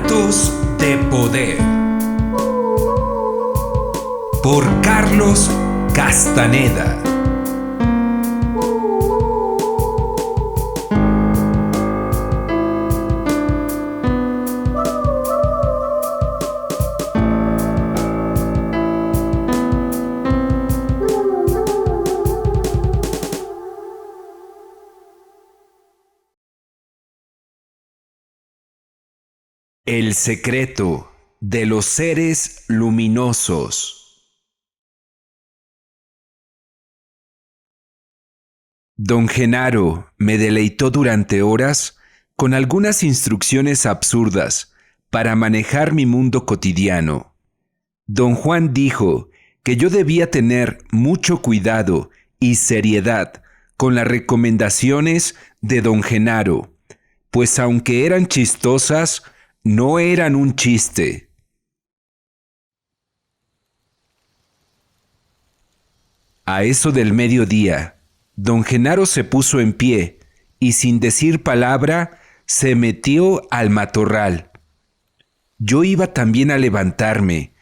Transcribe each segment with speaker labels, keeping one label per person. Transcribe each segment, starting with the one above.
Speaker 1: Actos de Poder por Carlos Castaneda. El secreto de los seres luminosos. Don Genaro me deleitó durante horas con algunas instrucciones absurdas para manejar mi mundo cotidiano. Don Juan dijo que yo debía tener mucho cuidado y seriedad con las recomendaciones de don Genaro, pues aunque eran chistosas, no eran un chiste. A eso del mediodía, don Genaro se puso en pie y sin decir palabra se metió al matorral. Yo iba también a levantarme,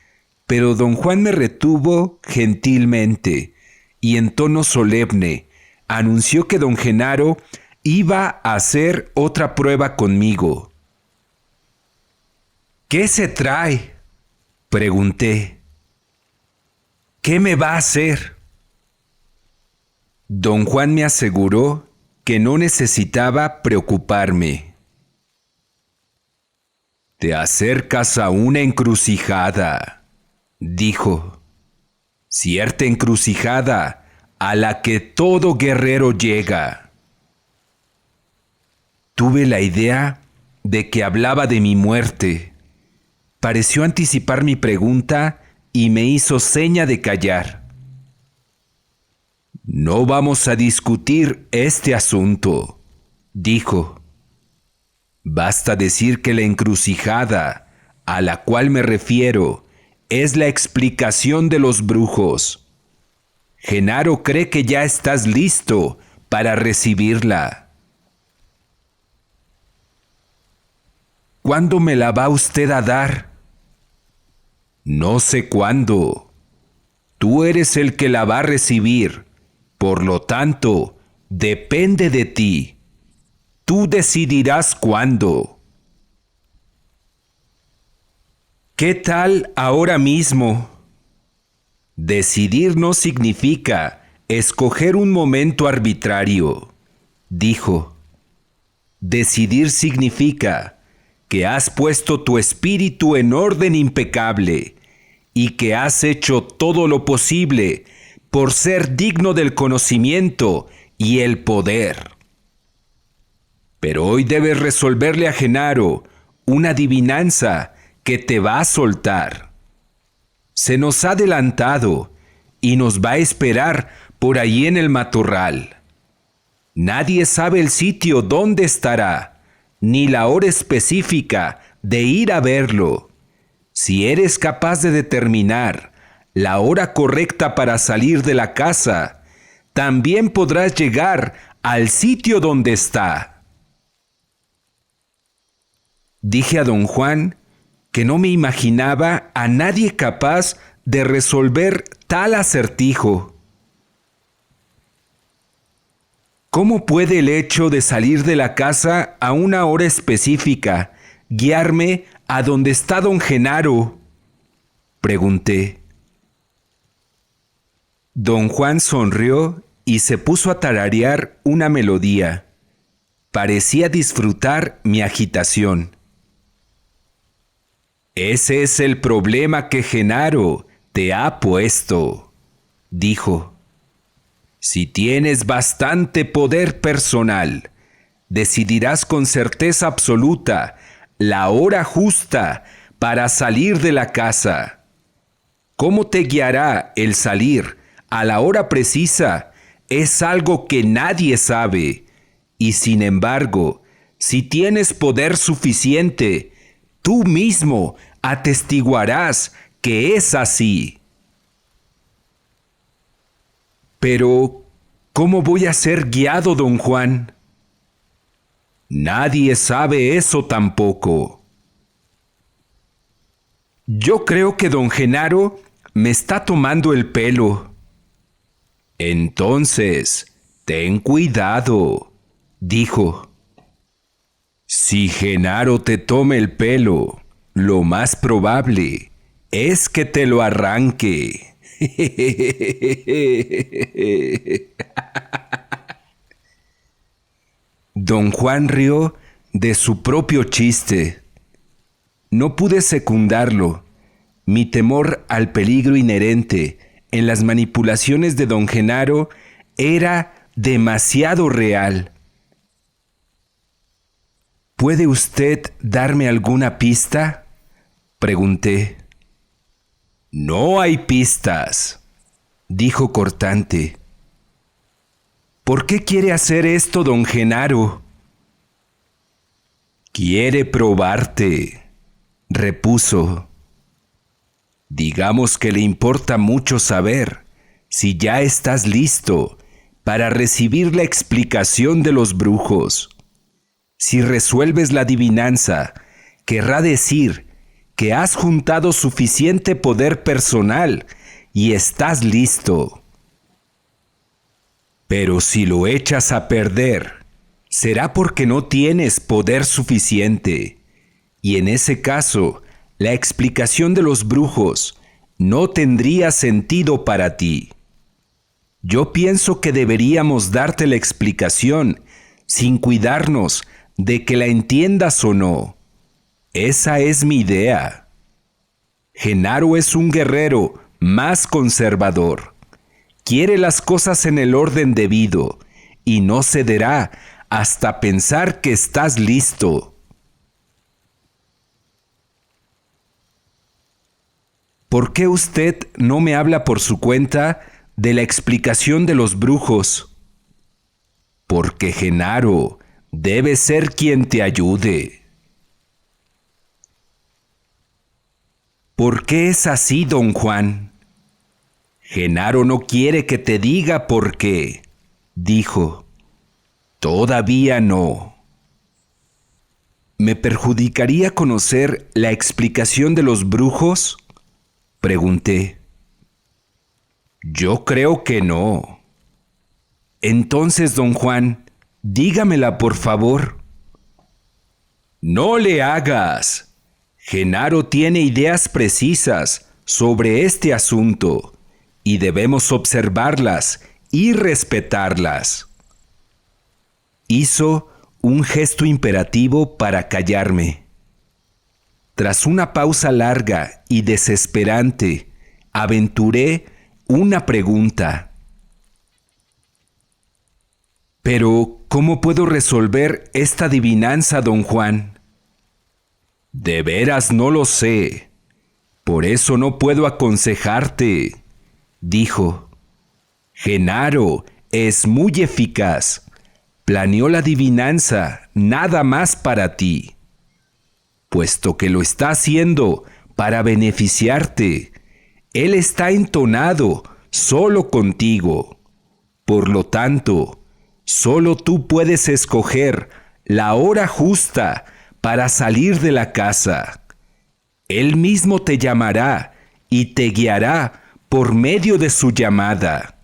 Speaker 1: pero don Juan me retuvo gentilmente y en tono solemne anunció que don Genaro iba a hacer otra prueba conmigo. ¿Qué se trae?, pregunté. ¿Qué me va a hacer? Don Juan me aseguró que no necesitaba preocuparme. Te acercas a una encrucijada, dijo. Cierta encrucijada a la que todo guerrero llega. Tuve la idea de que hablaba de mi muerte. Pareció anticipar mi pregunta y me hizo seña de callar. No vamos a discutir este asunto, dijo. Basta decir que la encrucijada a la cual me refiero es la explicación de los brujos. Genaro cree que ya estás listo para recibirla. ¿Cuándo me la va usted a dar? No sé cuándo. Tú eres el que la va a recibir. Por lo tanto, depende de ti. Tú decidirás cuándo. ¿Qué tal ahora mismo? Decidir no significa escoger un momento arbitrario, dijo. Decidir significa que has puesto tu espíritu en orden impecable y que has hecho todo lo posible por ser digno del conocimiento y el poder. Pero hoy debes resolverle a Genaro una adivinanza que te va a soltar. Se nos ha adelantado y nos va a esperar por ahí en el matorral. Nadie sabe el sitio donde estará, ni la hora específica de ir a verlo. Si eres capaz de determinar la hora correcta para salir de la casa, también podrás llegar al sitio donde está. Dije a don Juan que no me imaginaba a nadie capaz de resolver tal acertijo. ¿Cómo puede el hecho de salir de la casa a una hora específica guiarme a donde está don Genaro?, pregunté. Don Juan sonrió y se puso a tararear una melodía. Parecía disfrutar mi agitación. Ese es el problema que Genaro te ha puesto, dijo. Si tienes bastante poder personal, decidirás con certeza absoluta la hora justa para salir de la casa. ¿Cómo te guiará el salir a la hora precisa? Es algo que nadie sabe. Y sin embargo, si tienes poder suficiente, tú mismo atestiguarás que es así. Pero, ¿cómo voy a ser guiado, don Juan? Nadie sabe eso tampoco. Yo creo que don Genaro me está tomando el pelo. Entonces, ten cuidado, dijo. Si Genaro te toma el pelo, lo más probable es que te lo arranque. Don Juan rió de su propio chiste. No pude secundarlo. Mi temor al peligro inherente en las manipulaciones de don Genaro era demasiado real. ¿Puede usted darme alguna pista?, pregunté. No hay pistas, dijo cortante. ¿Por qué quiere hacer esto, don Genaro? Quiere probarte, repuso. Digamos que le importa mucho saber si ya estás listo para recibir la explicación de los brujos. Si resuelves la adivinanza, querrá decir que has juntado suficiente poder personal y estás listo. Pero si lo echas a perder, será porque no tienes poder suficiente, y en ese caso, la explicación de los brujos no tendría sentido para ti. Yo pienso que deberíamos darte la explicación sin cuidarnos de que la entiendas o no. Esa es mi idea. Genaro es un guerrero más conservador. Quiere las cosas en el orden debido y no cederá hasta pensar que estás listo. ¿Por qué usted no me habla por su cuenta de la explicación de los brujos? Porque Genaro debe ser quien te ayude. ¿Por qué es así, don Juan? Genaro no quiere que te diga por qué, dijo. Todavía no. ¿Me perjudicaría conocer la explicación de los brujos?, pregunté. Yo creo que no. Entonces, don Juan, dígamela, por favor. No le hagas. Genaro tiene ideas precisas sobre este asunto y debemos observarlas y respetarlas. Hizo un gesto imperativo para callarme. Tras una pausa larga y desesperante, aventuré una pregunta. Pero, ¿cómo puedo resolver esta adivinanza, don Juan? De veras no lo sé. Por eso no puedo aconsejarte, dijo. Genaro es muy eficaz. Planeó la adivinanza nada más para ti. Puesto que lo está haciendo para beneficiarte, él está entonado solo contigo. Por lo tanto, solo tú puedes escoger la hora justa para salir de la casa. Él mismo te llamará y te guiará por medio de su llamada.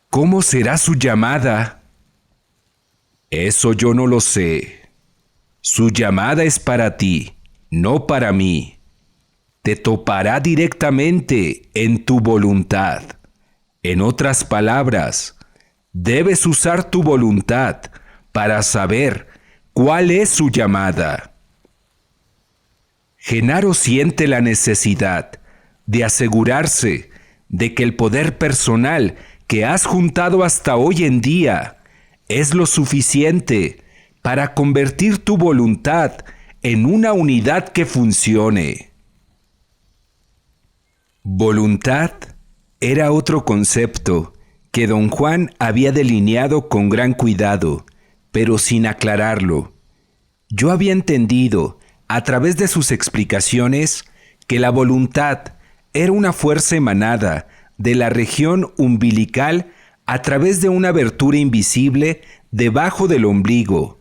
Speaker 1: ¿Cómo será su llamada? Eso yo no lo sé. Su llamada es para ti, no para mí. Te topará directamente en tu voluntad. En otras palabras, debes usar tu voluntad para saber cuál es su llamada. Genaro siente la necesidad de asegurarse de que el poder personal que has juntado hasta hoy en día es lo suficiente para convertir tu voluntad en una unidad que funcione. Voluntad era otro concepto que don Juan había delineado con gran cuidado, pero sin aclararlo. Yo había entendido, a través de sus explicaciones, que la voluntad era una fuerza emanada de la región umbilical a través de una abertura invisible debajo del ombligo,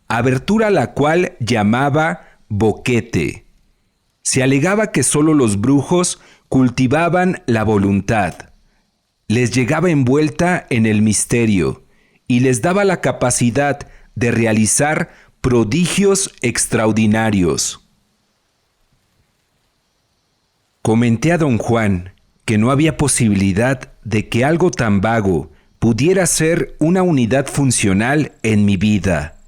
Speaker 1: abertura la cual llamaba boquete. Se alegaba que solo los brujos cultivaban la voluntad. Les llegaba envuelta en el misterio y les daba la capacidad de realizar prodigios extraordinarios. Comenté a don Juan que no había posibilidad de que algo tan vago pudiera ser una unidad funcional en mi vida.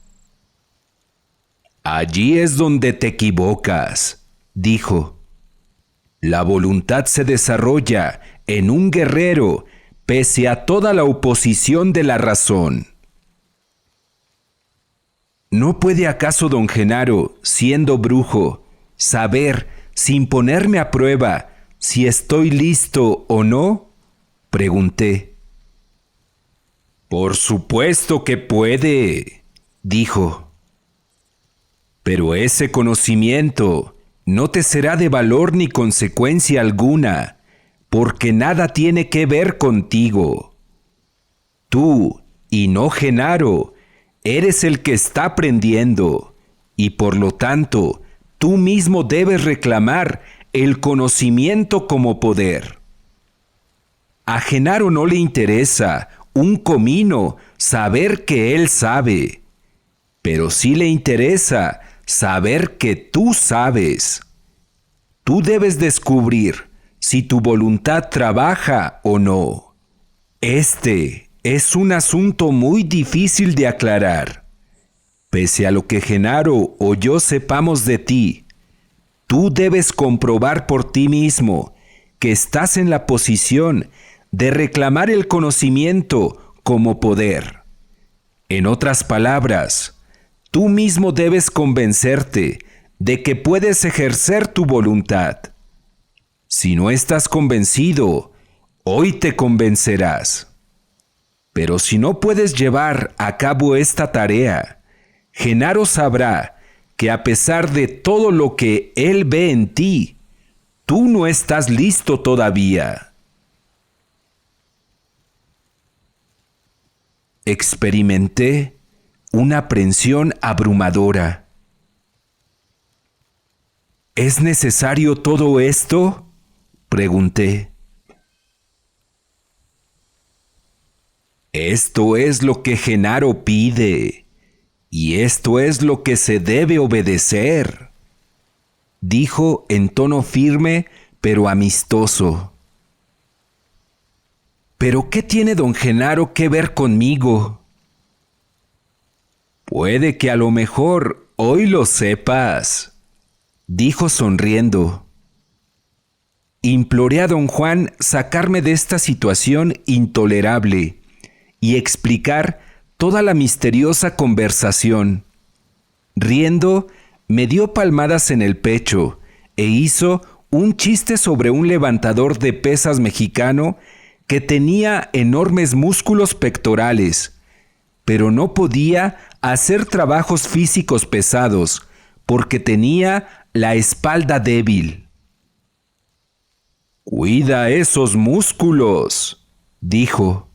Speaker 1: Allí es donde te equivocas, dijo. La voluntad se desarrolla en un guerrero pese a toda la oposición de la razón. ¿No puede acaso don Genaro, siendo brujo, saber, sin ponerme a prueba, si estoy listo o no? Pregunté. Por supuesto que puede, dijo. Pero ese conocimiento no te será de valor ni consecuencia alguna, porque nada tiene que ver contigo. Tú, y no Genaro, eres el que está aprendiendo, y por lo tanto, tú mismo debes reclamar el conocimiento como poder. A Genaro no le interesa un comino saber que él sabe, pero sí le interesa saber que tú sabes. Tú debes descubrir si tu voluntad trabaja o no. Este es un asunto muy difícil de aclarar. Pese a lo que Genaro o yo sepamos de ti, tú debes comprobar por ti mismo que estás en la posición de reclamar el conocimiento como poder. En otras palabras, tú mismo debes convencerte de que puedes ejercer tu voluntad. Si no estás convencido, hoy te convencerás. Pero si no puedes llevar a cabo esta tarea, Genaro sabrá que a pesar de todo lo que él ve en ti, tú no estás listo todavía. Experimenté una aprensión abrumadora. ¿Es necesario todo esto?, pregunté. Esto es lo que Genaro pide, y esto es lo que se debe obedecer, dijo en tono firme pero amistoso. ¿Pero qué tiene don Genaro que ver conmigo? Puede que a lo mejor hoy lo sepas, dijo sonriendo. Imploré a don Juan sacarme de esta situación intolerable y explicar toda la misteriosa conversación. Riendo, me dio palmadas en el pecho e hizo un chiste sobre un levantador de pesas mexicano que tenía enormes músculos pectorales, pero no podía hacer trabajos físicos pesados porque tenía la espalda débil. «Cuida esos músculos», dijo.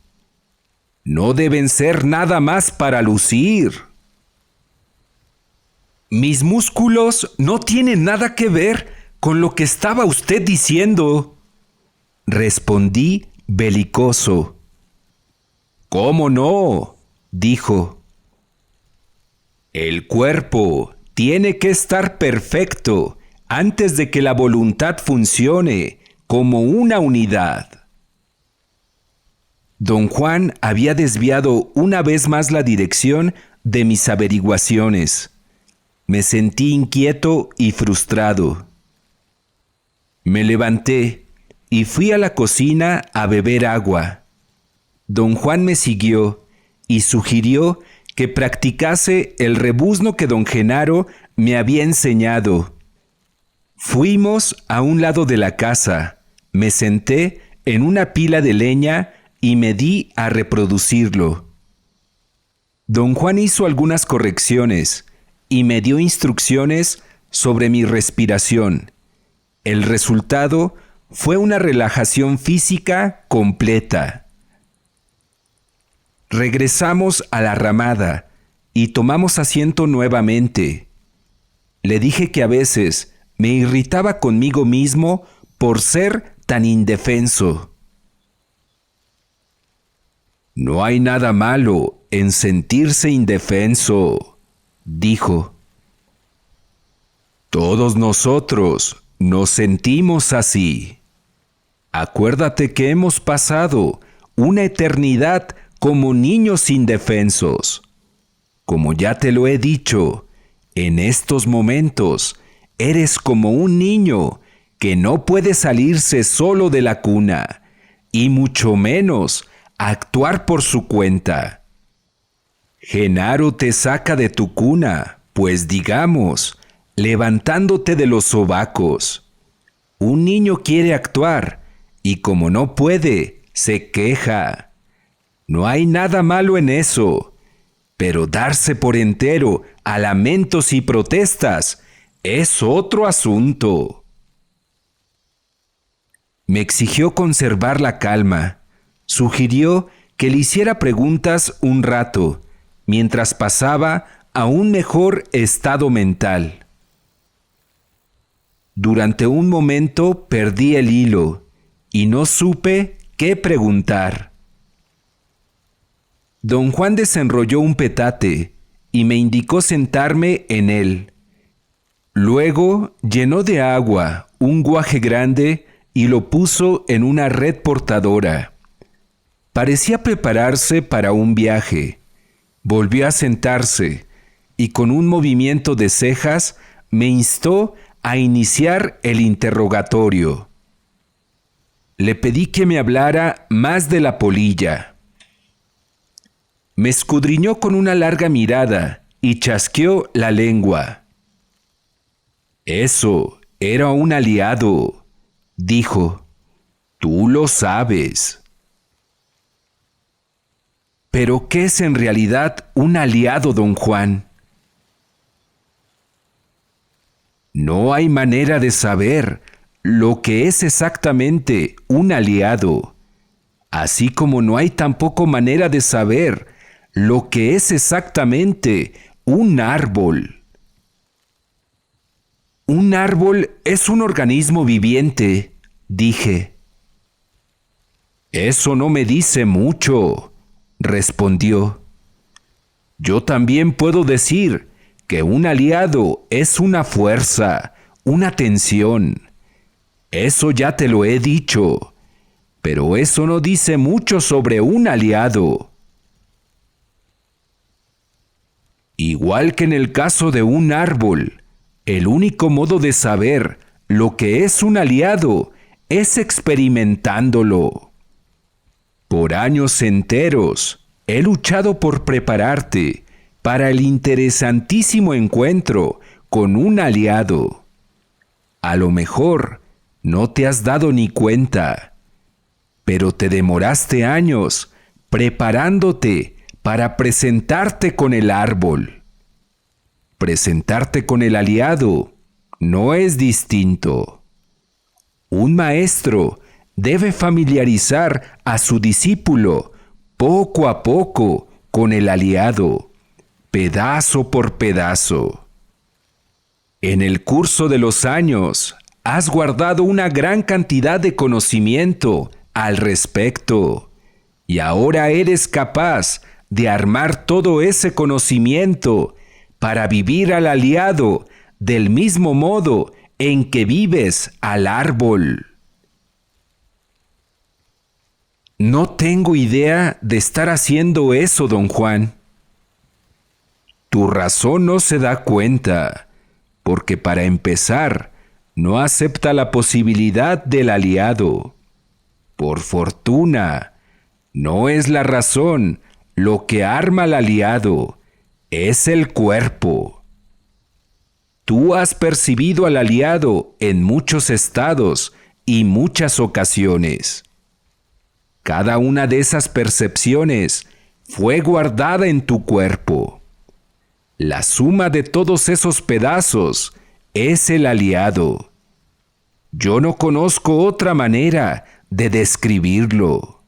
Speaker 1: «No deben ser nada más para lucir». «Mis músculos no tienen nada que ver con lo que estaba usted diciendo», respondí belicoso. «¿Cómo no?», dijo. «El cuerpo tiene que estar perfecto antes de que la voluntad funcione como una unidad». Don Juan había desviado una vez más la dirección de mis averiguaciones. Me sentí inquieto y frustrado. Me levanté y fui a la cocina a beber agua. Don Juan me siguió y sugirió que practicase el rebuzno que don Genaro me había enseñado. Fuimos a un lado de la casa, me senté en una pila de leña y me di a reproducirlo. Don Juan hizo algunas correcciones y me dio instrucciones sobre mi respiración. El resultado fue una relajación física completa. Regresamos a la ramada y tomamos asiento nuevamente. Le dije que a veces me irritaba conmigo mismo por ser tan indefenso. No hay nada malo en sentirse indefenso, dijo. Todos nosotros nos sentimos así. Acuérdate que hemos pasado una eternidad como niños indefensos. Como ya te lo he dicho, en estos momentos eres como un niño que no puede salirse solo de la cuna, y mucho menos actuar por su cuenta. Genaro te saca de tu cuna, pues digamos, levantándote de los sobacos. Un niño quiere actuar, y como no puede, se queja. No hay nada malo en eso, pero darse por entero a lamentos y protestas es otro asunto. Me exigió conservar la calma. Sugirió que le hiciera preguntas un rato, mientras pasaba a un mejor estado mental. Durante un momento perdí el hilo y no supe qué preguntar. Don Juan desenrolló un petate y me indicó sentarme en él. Luego llenó de agua un guaje grande y lo puso en una red portadora. Parecía prepararse para un viaje. Volvió a sentarse y con un movimiento de cejas me instó a iniciar el interrogatorio. Le pedí que me hablara más de la polilla. Me escudriñó con una larga mirada y chasqueó la lengua. Eso era un aliado, dijo. Tú lo sabes. ¿Pero qué es en realidad un aliado, don Juan? No hay manera de saber lo que es exactamente un aliado, así como no hay tampoco manera de saber lo que es exactamente un árbol. Un árbol es un organismo viviente, dije. Eso no me dice mucho, respondió. Yo también puedo decir que un aliado es una fuerza, una tensión. Eso ya te lo he dicho, pero eso no dice mucho sobre un aliado. Igual que en el caso de un árbol, el único modo de saber lo que es un aliado es experimentándolo. Por años enteros he luchado por prepararte para el interesantísimo encuentro con un aliado. A lo mejor no te has dado ni cuenta, pero te demoraste años preparándote para presentarte con el árbol. Presentarte con el aliado no es distinto. Un maestro debe familiarizar a su discípulo poco a poco con el aliado, pedazo por pedazo. En el curso de los años, has guardado una gran cantidad de conocimiento al respecto, y ahora eres capaz de armar todo ese conocimiento para vivir al aliado del mismo modo en que vives al árbol. No tengo idea de estar haciendo eso, don Juan. Tu razón no se da cuenta, porque para empezar, no acepta la posibilidad del aliado. Por fortuna, no es la razón lo que arma al aliado, es el cuerpo. Tú has percibido al aliado en muchos estados y muchas ocasiones. Cada una de esas percepciones fue guardada en tu cuerpo. La suma de todos esos pedazos es el aliado. Yo no conozco otra manera de describirlo.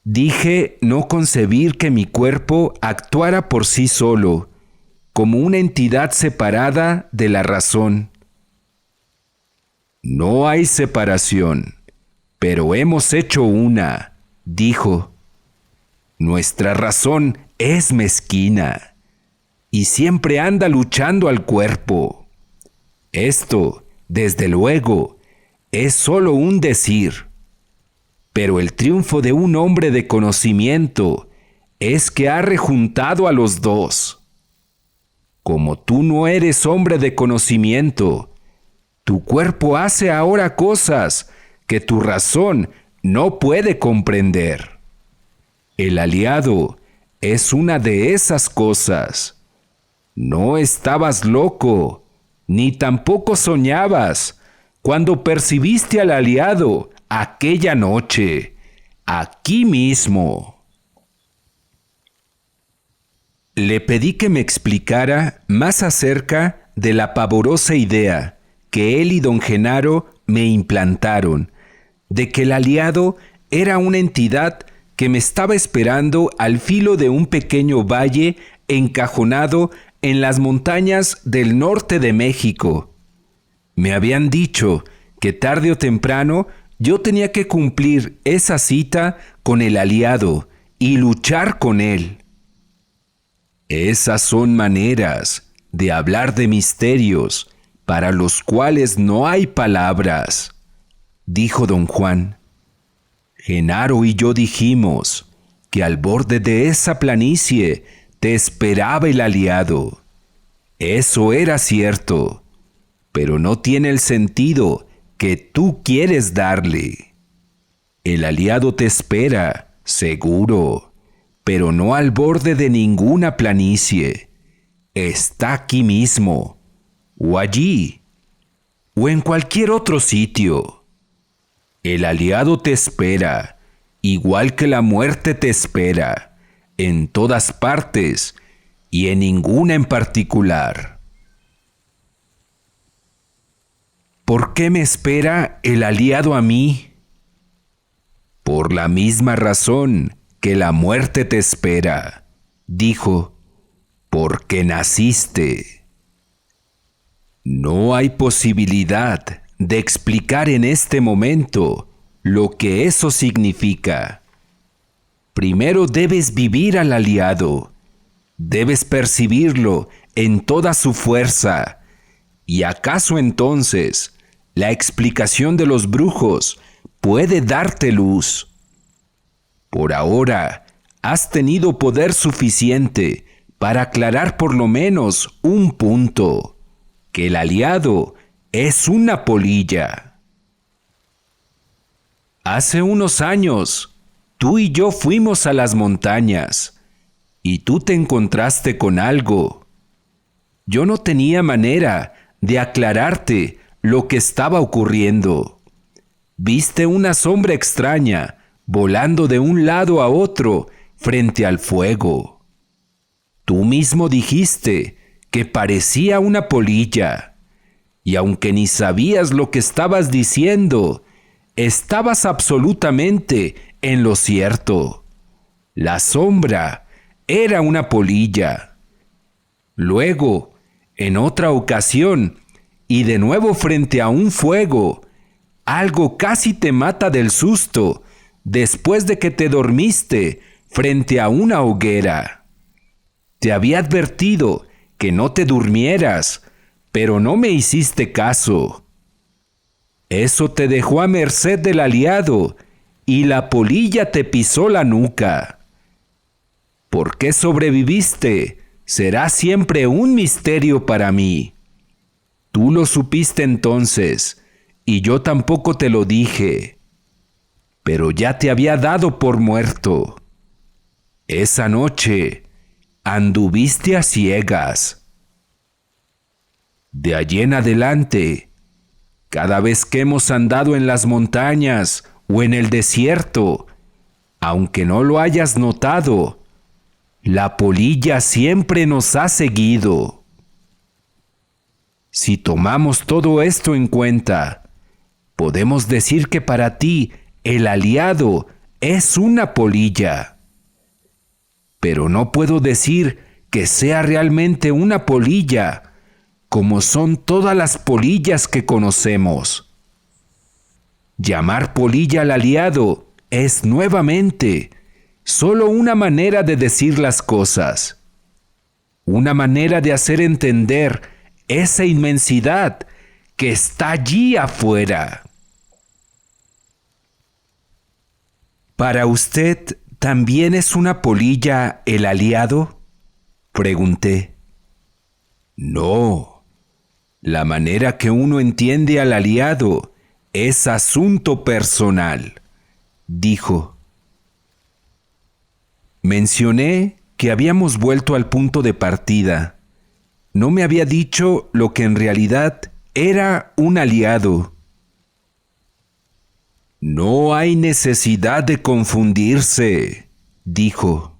Speaker 1: Dije no concebir que mi cuerpo actuara por sí solo, como una entidad separada de la razón. No hay separación, pero hemos hecho una, dijo. Nuestra razón es mezquina y siempre anda luchando al cuerpo. Esto, desde luego, es solo un decir. Pero el triunfo de un hombre de conocimiento es que ha rejuntado a los dos. Como tú no eres hombre de conocimiento, tu cuerpo hace ahora cosas que tu razón no puede comprender. El aliado es una de esas cosas. No estabas loco, ni tampoco soñabas cuando percibiste al aliado aquella noche, aquí mismo. Le pedí que me explicara más acerca de la pavorosa idea que él y don Genaro me implantaron, de que el aliado era una entidad que me estaba esperando al filo de un pequeño valle encajonado en las montañas del norte de México. Me habían dicho que tarde o temprano yo tenía que cumplir esa cita con el aliado y luchar con él. Esas son maneras de hablar de misterios para los cuales no hay palabras, dijo don Juan. Genaro y yo dijimos que al borde de esa planicie te esperaba el aliado. Eso era cierto, pero no tiene el sentido que tú quieres darle. El aliado te espera, seguro, pero no al borde de ninguna planicie. Está aquí mismo, o allí, o en cualquier otro sitio. El aliado te espera, igual que la muerte te espera, en todas partes y en ninguna en particular. ¿Por qué me espera el aliado a mí? Por la misma razón que la muerte te espera, dijo, porque naciste. No hay posibilidad de explicar en este momento lo que eso significa. Primero debes vivir al aliado, debes percibirlo en toda su fuerza, y acaso entonces la explicación de los brujos puede darte luz. Por ahora has tenido poder suficiente para aclarar por lo menos un punto, que el aliado es una polilla. Hace unos años, tú y yo fuimos a las montañas y tú te encontraste con algo. Yo no tenía manera de aclararte lo que estaba ocurriendo. Viste una sombra extraña volando de un lado a otro frente al fuego. Tú mismo dijiste que parecía una polilla. Y aunque ni sabías lo que estabas diciendo, estabas absolutamente en lo cierto. La sombra era una polilla. Luego, en otra ocasión, y de nuevo frente a un fuego, algo casi te mata del susto después de que te dormiste frente a una hoguera. Te había advertido que no te durmieras, pero no me hiciste caso. Eso te dejó a merced del aliado y la polilla te pisó la nuca. ¿Por qué sobreviviste? Será siempre un misterio para mí. Tú lo supiste entonces y yo tampoco te lo dije, pero ya te había dado por muerto. Esa noche anduviste a ciegas. De allí en adelante, cada vez que hemos andado en las montañas o en el desierto, aunque no lo hayas notado, la polilla siempre nos ha seguido. Si tomamos todo esto en cuenta, podemos decir que para ti el aliado es una polilla. Pero no puedo decir que sea realmente una polilla, como son todas las polillas que conocemos. Llamar polilla al aliado es nuevamente solo una manera de decir las cosas, una manera de hacer entender esa inmensidad que está allí afuera. ¿Para usted también es una polilla el aliado?, pregunté. No, la manera que uno entiende al aliado es asunto personal, dijo. Mencioné que habíamos vuelto al punto de partida. No me había dicho lo que en realidad era un aliado. No hay necesidad de confundirse, dijo.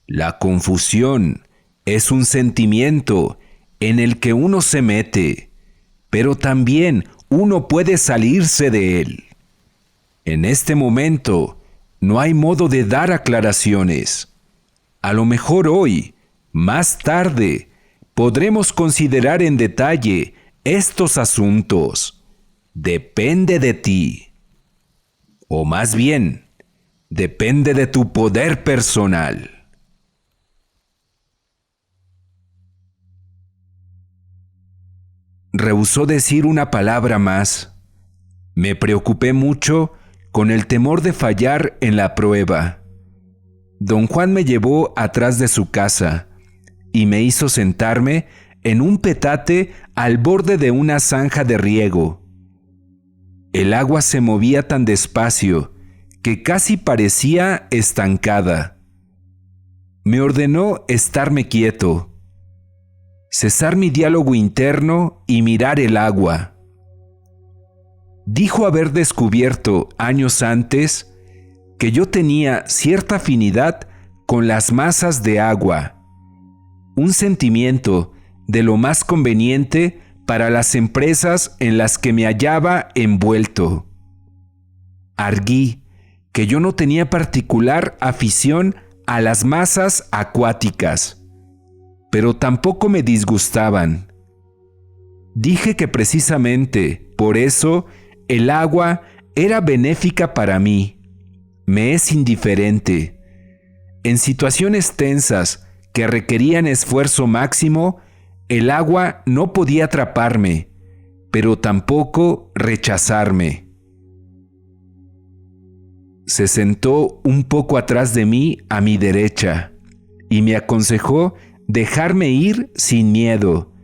Speaker 1: La confusión es un sentimiento en el que uno se mete, pero también uno puede salirse de él. En este momento no hay modo de dar aclaraciones. A lo mejor hoy, más tarde, podremos considerar en detalle estos asuntos. Depende de ti. O más bien, depende de tu poder personal. Rehusó decir una palabra más. Me preocupé mucho con el temor de fallar en la prueba. Don Juan me llevó atrás de su casa y me hizo sentarme en un petate al borde de una zanja de riego. El agua se movía tan despacio que casi parecía estancada. Me ordenó estarme quieto, cesar mi diálogo interno y mirar el agua. Dijo haber descubierto años antes que yo tenía cierta afinidad con las masas de agua, un sentimiento de lo más conveniente para las empresas en las que me hallaba envuelto. Arguí que yo no tenía particular afición a las masas acuáticas, pero tampoco me disgustaban. Dije que precisamente por eso el agua era benéfica para mí. Me es indiferente. En situaciones tensas que requerían esfuerzo máximo, el agua no podía atraparme, pero tampoco rechazarme. Se sentó un poco atrás de mí a mi derecha y me aconsejó dejarme ir sin miedo,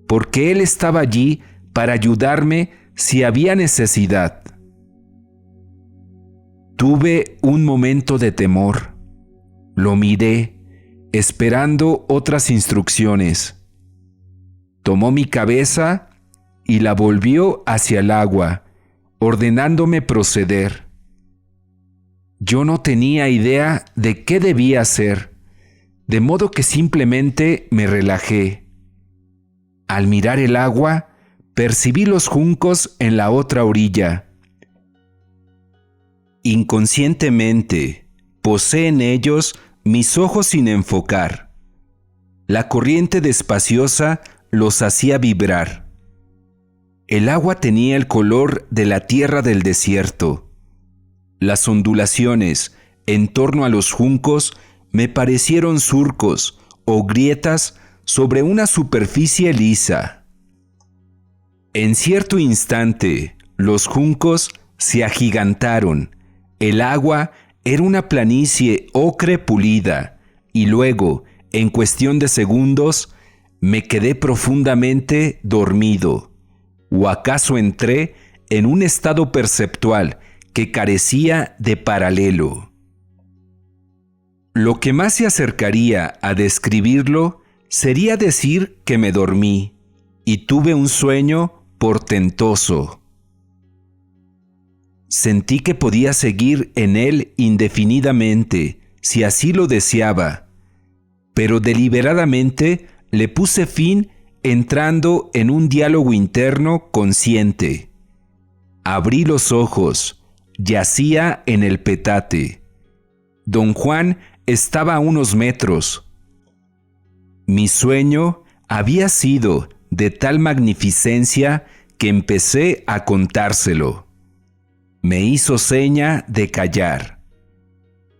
Speaker 1: porque él estaba allí para ayudarme si había necesidad. Tuve un momento de temor. Lo miré, esperando otras instrucciones. Tomó mi cabeza y la volvió hacia el agua, ordenándome proceder. Yo no tenía idea de qué debía hacer, de modo que simplemente me relajé. Al mirar el agua, percibí los juncos en la otra orilla. Inconscientemente, posé en ellos mis ojos sin enfocar. La corriente despaciosa los hacía vibrar. El agua tenía el color de la tierra del desierto. Las ondulaciones en torno a los juncos me parecieron surcos o grietas sobre una superficie lisa. En cierto instante, los juncos se agigantaron. El agua era una planicie ocre pulida, y luego, en cuestión de segundos, me quedé profundamente dormido, o acaso entré en un estado perceptual que carecía de paralelo. Lo que más se acercaría a describirlo sería decir que me dormí y tuve un sueño portentoso. Sentí que podía seguir en él indefinidamente, si así lo deseaba, pero deliberadamente le puse fin entrando en un diálogo interno consciente. Abrí los ojos, yacía en el petate. Don Juan estaba a unos metros. Mi sueño había sido de tal magnificencia que empecé a contárselo. Me hizo seña de callar.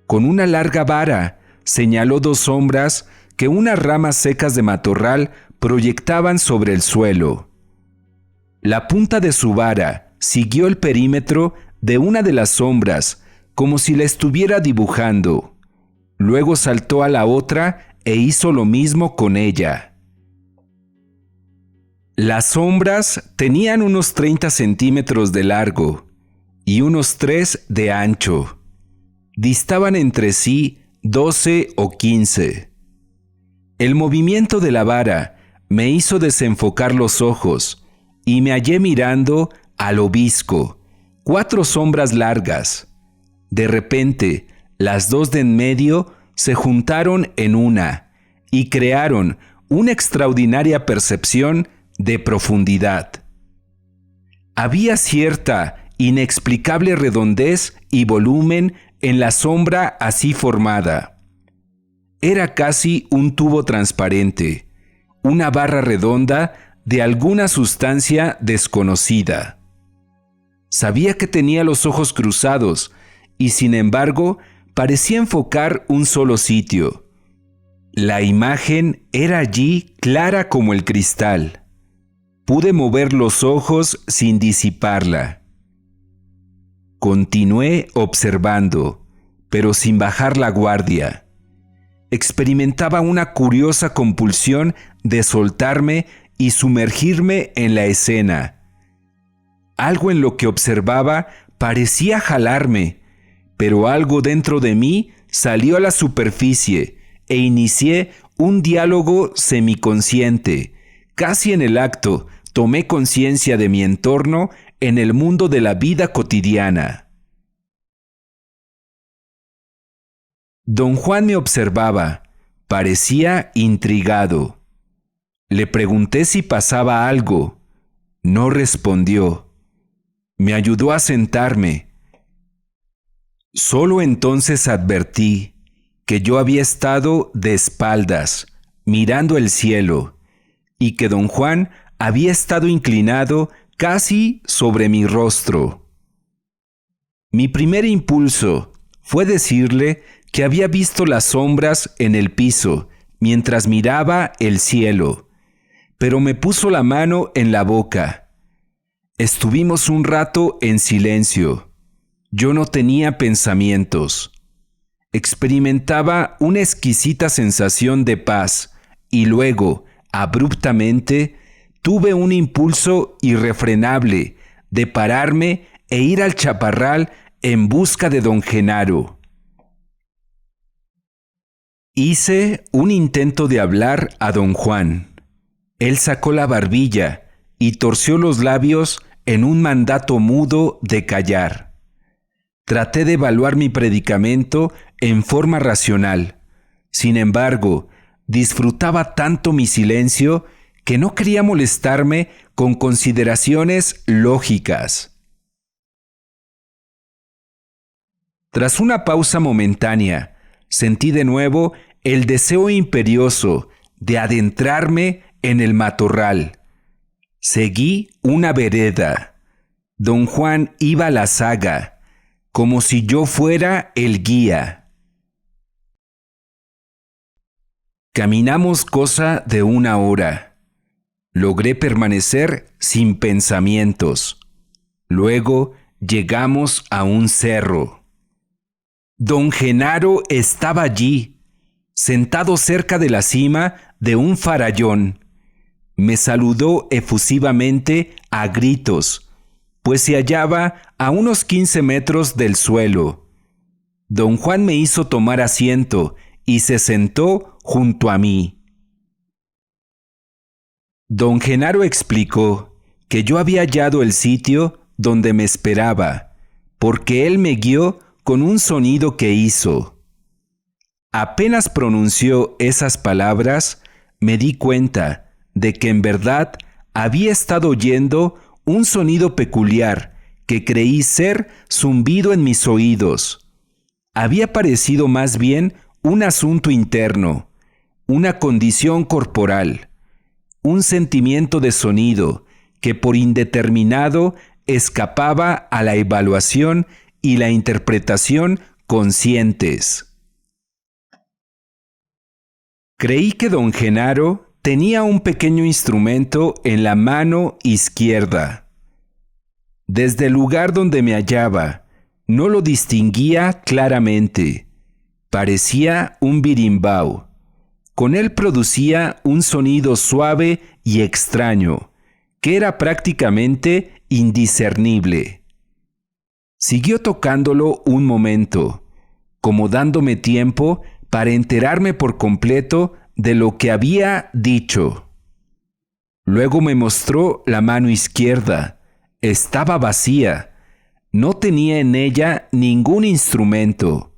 Speaker 1: Con una larga vara señaló dos sombras que unas ramas secas de matorral proyectaban sobre el suelo. La punta de su vara siguió el perímetro de una de las sombras como si la estuviera dibujando. Luego saltó a la otra e hizo lo mismo con ella. Las sombras tenían unos 30 centímetros de largo y unos 3 de ancho. Distaban entre sí 12 o 15. El movimiento de la vara me hizo desenfocar los ojos y me hallé mirando al obisco, 4 sombras largas. De repente, las dos de en medio se juntaron en una y crearon una extraordinaria percepción de profundidad. Había cierta inexplicable redondez y volumen en la sombra así formada. Era casi un tubo transparente, una barra redonda de alguna sustancia desconocida. Sabía que tenía los ojos cruzados y sin embargo parecía enfocar un solo sitio. La imagen era allí clara como el cristal. Pude mover los ojos sin disiparla. Continué observando, pero sin bajar la guardia. Experimentaba una curiosa compulsión de soltarme y sumergirme en la escena. Algo en lo que observaba parecía jalarme, pero algo dentro de mí salió a la superficie e inicié un diálogo semiconsciente. Casi en el acto, tomé conciencia de mi entorno en el mundo de la vida cotidiana. Don Juan me observaba, parecía intrigado. Le pregunté si pasaba algo. No respondió. Me ayudó a sentarme. Solo entonces advertí que yo había estado de espaldas, mirando el cielo, y que don Juan había estado inclinado casi sobre mi rostro. Mi primer impulso fue decirle que había visto las sombras en el piso mientras miraba el cielo, pero me puso la mano en la boca. Estuvimos un rato en silencio. Yo no tenía pensamientos. Experimentaba una exquisita sensación de paz y luego, abruptamente, tuve un impulso irrefrenable de pararme e ir al chaparral en busca de don Genaro. Hice un intento de hablar a don Juan. Él sacó la barbilla y torció los labios en un mandato mudo de callar. Traté de evaluar mi predicamento en forma racional. Sin embargo, disfrutaba tanto mi silencio que no quería molestarme con consideraciones lógicas. Tras una pausa momentánea, sentí de nuevo el deseo imperioso de adentrarme en el matorral. Seguí una vereda. Don Juan iba a la zaga, como si yo fuera el guía. Caminamos cosa de 1 hora. Logré permanecer sin pensamientos. Luego llegamos a un cerro. Don Genaro estaba allí, sentado cerca de la cima de un farallón. Me saludó efusivamente a gritos, pues se hallaba a unos 15 metros del suelo. Don Juan me hizo tomar asiento y se sentó junto a mí. Don Genaro explicó que yo había hallado el sitio donde me esperaba, porque él me guió con un sonido que hizo. Apenas pronunció esas palabras, me di cuenta de que en verdad había estado oyendo un sonido peculiar que creí ser zumbido en mis oídos. Había parecido más bien un asunto interno. una condición corporal, un sentimiento de sonido que por indeterminado escapaba a la evaluación y la interpretación conscientes. Creí que don Genaro tenía un pequeño instrumento en la mano izquierda. Desde el lugar donde me hallaba, no lo distinguía claramente. Parecía un birimbau. Con él producía un sonido suave y extraño, que era prácticamente indiscernible. Siguió tocándolo un momento, como dándome tiempo para enterarme por completo de lo que había dicho. Luego me mostró la mano izquierda. Estaba vacía. No tenía en ella ningún instrumento.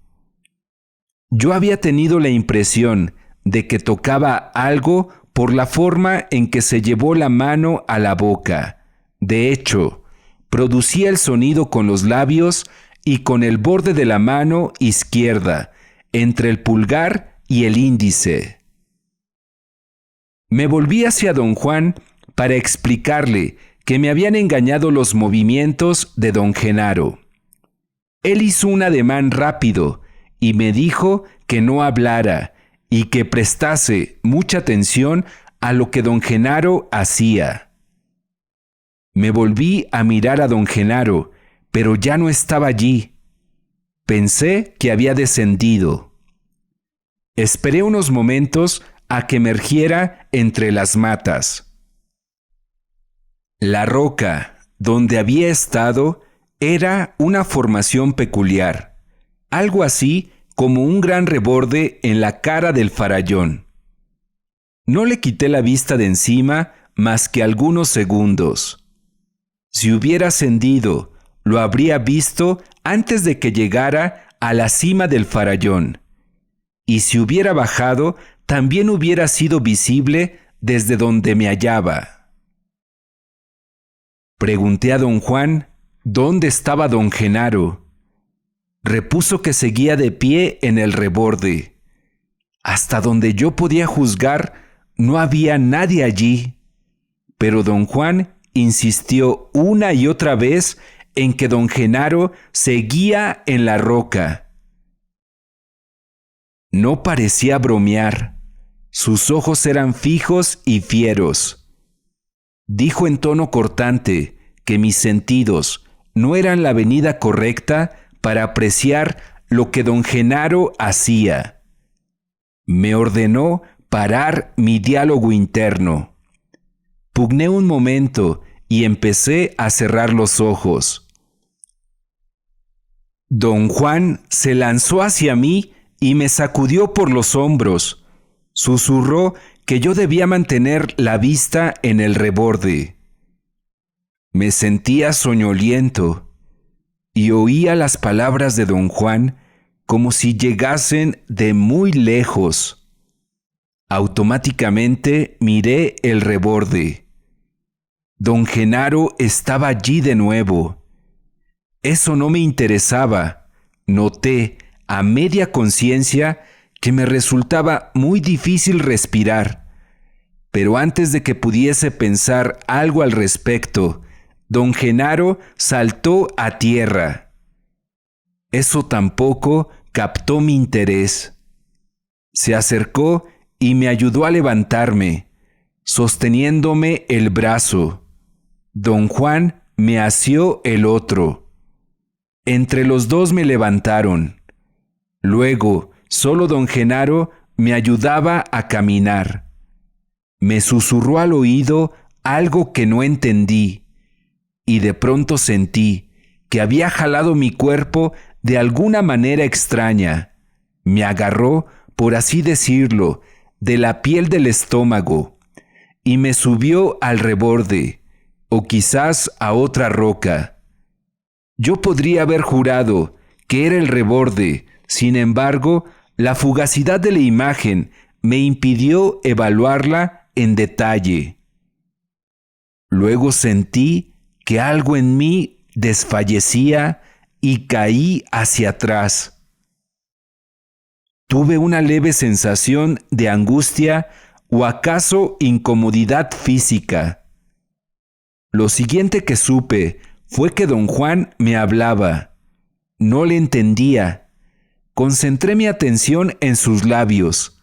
Speaker 1: Yo había tenido la impresión de que tocaba algo por la forma en que se llevó la mano a la boca. De hecho, producía el sonido con los labios y con el borde de la mano izquierda, entre el pulgar y el índice. Me volví hacia don Juan para explicarle que me habían engañado los movimientos de don Genaro. Él hizo un ademán rápido y me dijo que no hablara y que prestase mucha atención a lo que don Genaro hacía. Me volví a mirar a don Genaro, pero ya no estaba allí. Pensé que había descendido. Esperé unos momentos a que emergiera entre las matas. La roca donde había estado era una formación peculiar, algo así como un gran reborde en la cara del farallón. No le quité la vista de encima más que algunos segundos. Si hubiera ascendido, lo habría visto antes de que llegara a la cima del farallón. Y si hubiera bajado, también hubiera sido visible desde donde me hallaba. Pregunté a don Juan dónde estaba don Genaro. Repuso que seguía de pie en el reborde. Hasta donde yo podía juzgar, no había nadie allí. Pero don Juan insistió una y otra vez en que don Genaro seguía en la roca. No parecía bromear. Sus ojos eran fijos y fieros. Dijo en tono cortante que mis sentidos no eran la avenida correcta para apreciar lo que don Genaro hacía. Me ordenó parar mi diálogo interno. Pugné un momento y empecé a cerrar los ojos. Don Juan se lanzó hacia mí y me sacudió por los hombros. Susurró que yo debía mantener la vista en el reborde. Me sentía soñoliento y oía las palabras de don Juan como si llegasen de muy lejos. Automáticamente miré el reborde. Don Genaro estaba allí de nuevo. Eso no me interesaba. Noté a media conciencia que me resultaba muy difícil respirar. Pero antes de que pudiese pensar algo al respecto, don Genaro saltó a tierra. Eso tampoco captó mi interés. Se acercó y me ayudó a levantarme, sosteniéndome el brazo. Don Juan me asió el otro. Entre los dos me levantaron. Luego, solo don Genaro me ayudaba a caminar. Me susurró al oído algo que no entendí, y de pronto sentí que había jalado mi cuerpo de alguna manera extraña. Me agarró, por así decirlo, de la piel del estómago, y me subió al reborde, o quizás a otra roca. Yo podría haber jurado que era el reborde. Sin embargo, la fugacidad de la imagen me impidió evaluarla en detalle. Luego sentí que algo en mí desfallecía y caí hacia atrás. Tuve una leve sensación de angustia o acaso incomodidad física. Lo siguiente que supe fue que don Juan me hablaba. No le entendía. Concentré mi atención en sus labios.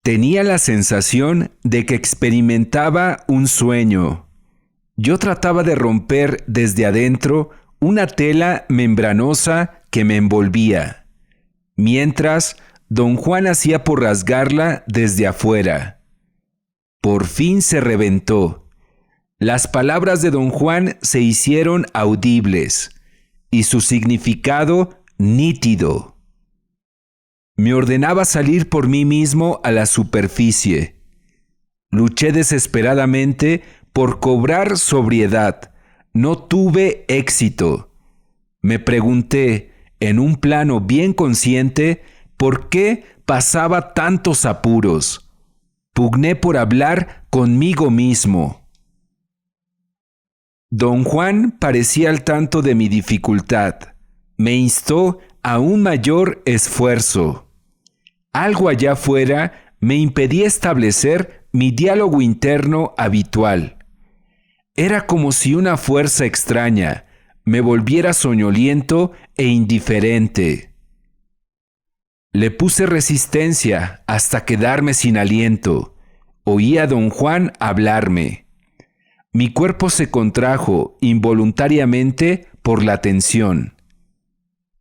Speaker 1: Tenía la sensación de que experimentaba un sueño. Yo trataba de romper desde adentro una tela membranosa que me envolvía, mientras don Juan hacía por rasgarla desde afuera. Por fin se reventó. Las palabras de don Juan se hicieron audibles y su significado nítido. Me ordenaba salir por mí mismo a la superficie. Luché desesperadamente por cobrar sobriedad. No tuve éxito. Me pregunté, en un plano bien consciente, por qué pasaba tantos apuros. Pugné por hablar conmigo mismo. Don Juan parecía al tanto de mi dificultad. Me instó a un mayor esfuerzo. Algo allá afuera me impedía establecer mi diálogo interno habitual. Era como si una fuerza extraña me volviera soñoliento e indiferente. Le puse resistencia hasta quedarme sin aliento. Oí a don Juan hablarme. Mi cuerpo se contrajo involuntariamente por la tensión.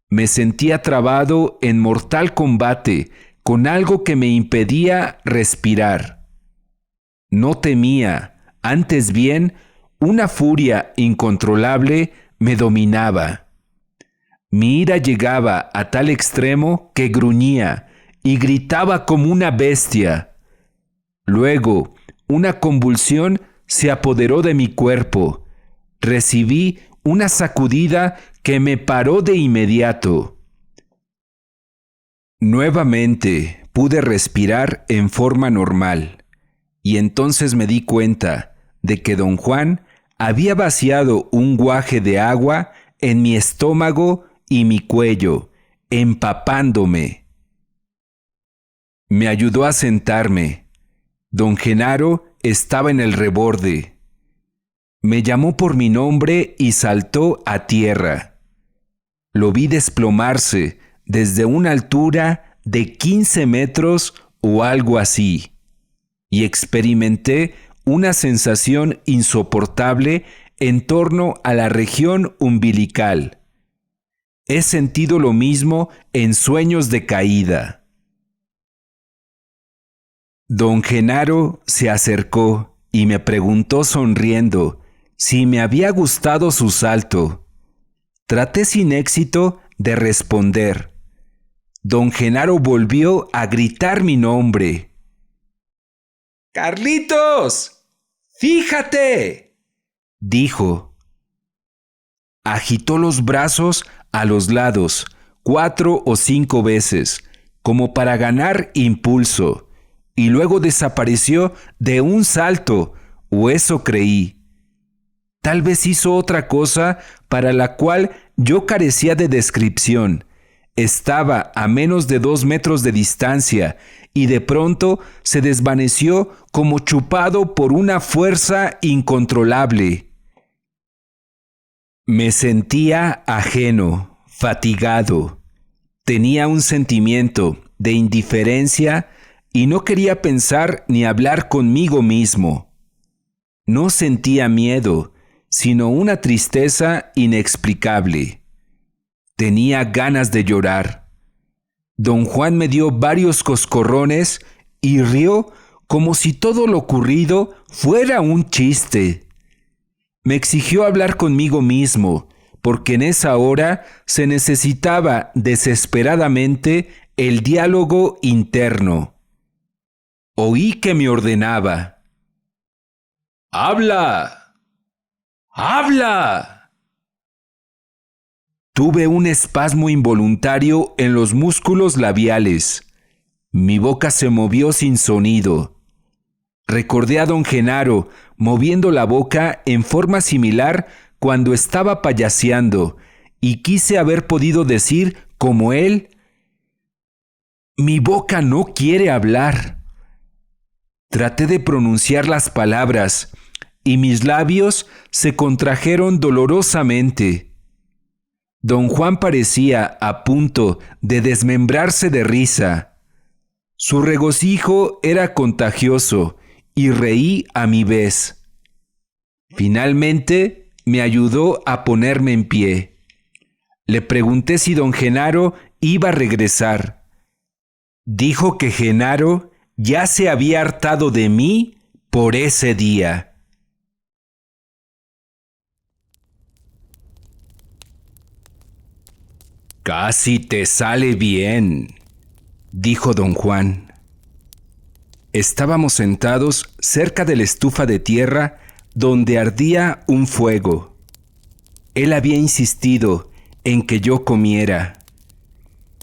Speaker 1: Me sentía trabado en mortal combate con algo que me impedía respirar. No temía, antes bien, una furia incontrolable me dominaba. Mi ira llegaba a tal extremo que gruñía y gritaba como una bestia. Luego, una convulsión se apoderó de mi cuerpo. Recibí una sacudida que me paró de inmediato. Nuevamente pude respirar en forma normal, y entonces me di cuenta de que don Juan había vaciado un guaje de agua en mi estómago y mi cuello, empapándome. Me ayudó a sentarme. Don Genaro estaba en el reborde. Me llamó por mi nombre y saltó a tierra. Lo vi desplomarse desde una altura de 15 metros o algo así, y experimenté una sensación insoportable en torno a la región umbilical. He sentido lo mismo en sueños de caída. Don Genaro se acercó y me preguntó sonriendo si me había gustado su salto. Traté sin éxito de responder. Don Genaro volvió a gritar mi nombre. ¡Carlitos! ¡Fíjate!, dijo. Agitó los brazos a los lados 4 o 5 veces, como para ganar impulso, y luego desapareció de un salto, o eso creí. Tal vez hizo otra cosa para la cual yo carecía de descripción. Estaba a menos de 2 metros de distancia y de pronto se desvaneció como chupado por una fuerza incontrolable. Me sentía ajeno, fatigado. Tenía un sentimiento de indiferencia y no quería pensar ni hablar conmigo mismo. No sentía miedo, sino una tristeza inexplicable. Tenía ganas de llorar. Don Juan me dio varios coscorrones y rió como si todo lo ocurrido fuera un chiste. Me exigió hablar conmigo mismo, porque en esa hora se necesitaba desesperadamente el diálogo interno. Oí que me ordenaba: ¡habla! ¡Habla! Tuve un espasmo involuntario en los músculos labiales. Mi boca se movió sin sonido. Recordé a don Genaro moviendo la boca en forma similar cuando estaba payaseando y quise haber podido decir como él: Mi boca no quiere hablar. Traté de pronunciar las palabras y mis labios se contrajeron dolorosamente. Don Juan parecía a punto de desmembrarse de risa. Su regocijo era contagioso y reí a mi vez. Finalmente me ayudó a ponerme en pie. Le pregunté si don Genaro iba a regresar. Dijo que Genaro ya se había hartado de mí por ese día. Casi te sale bien, dijo don Juan. Estábamos sentados cerca de la estufa de tierra donde ardía un fuego. Él había insistido en que yo comiera.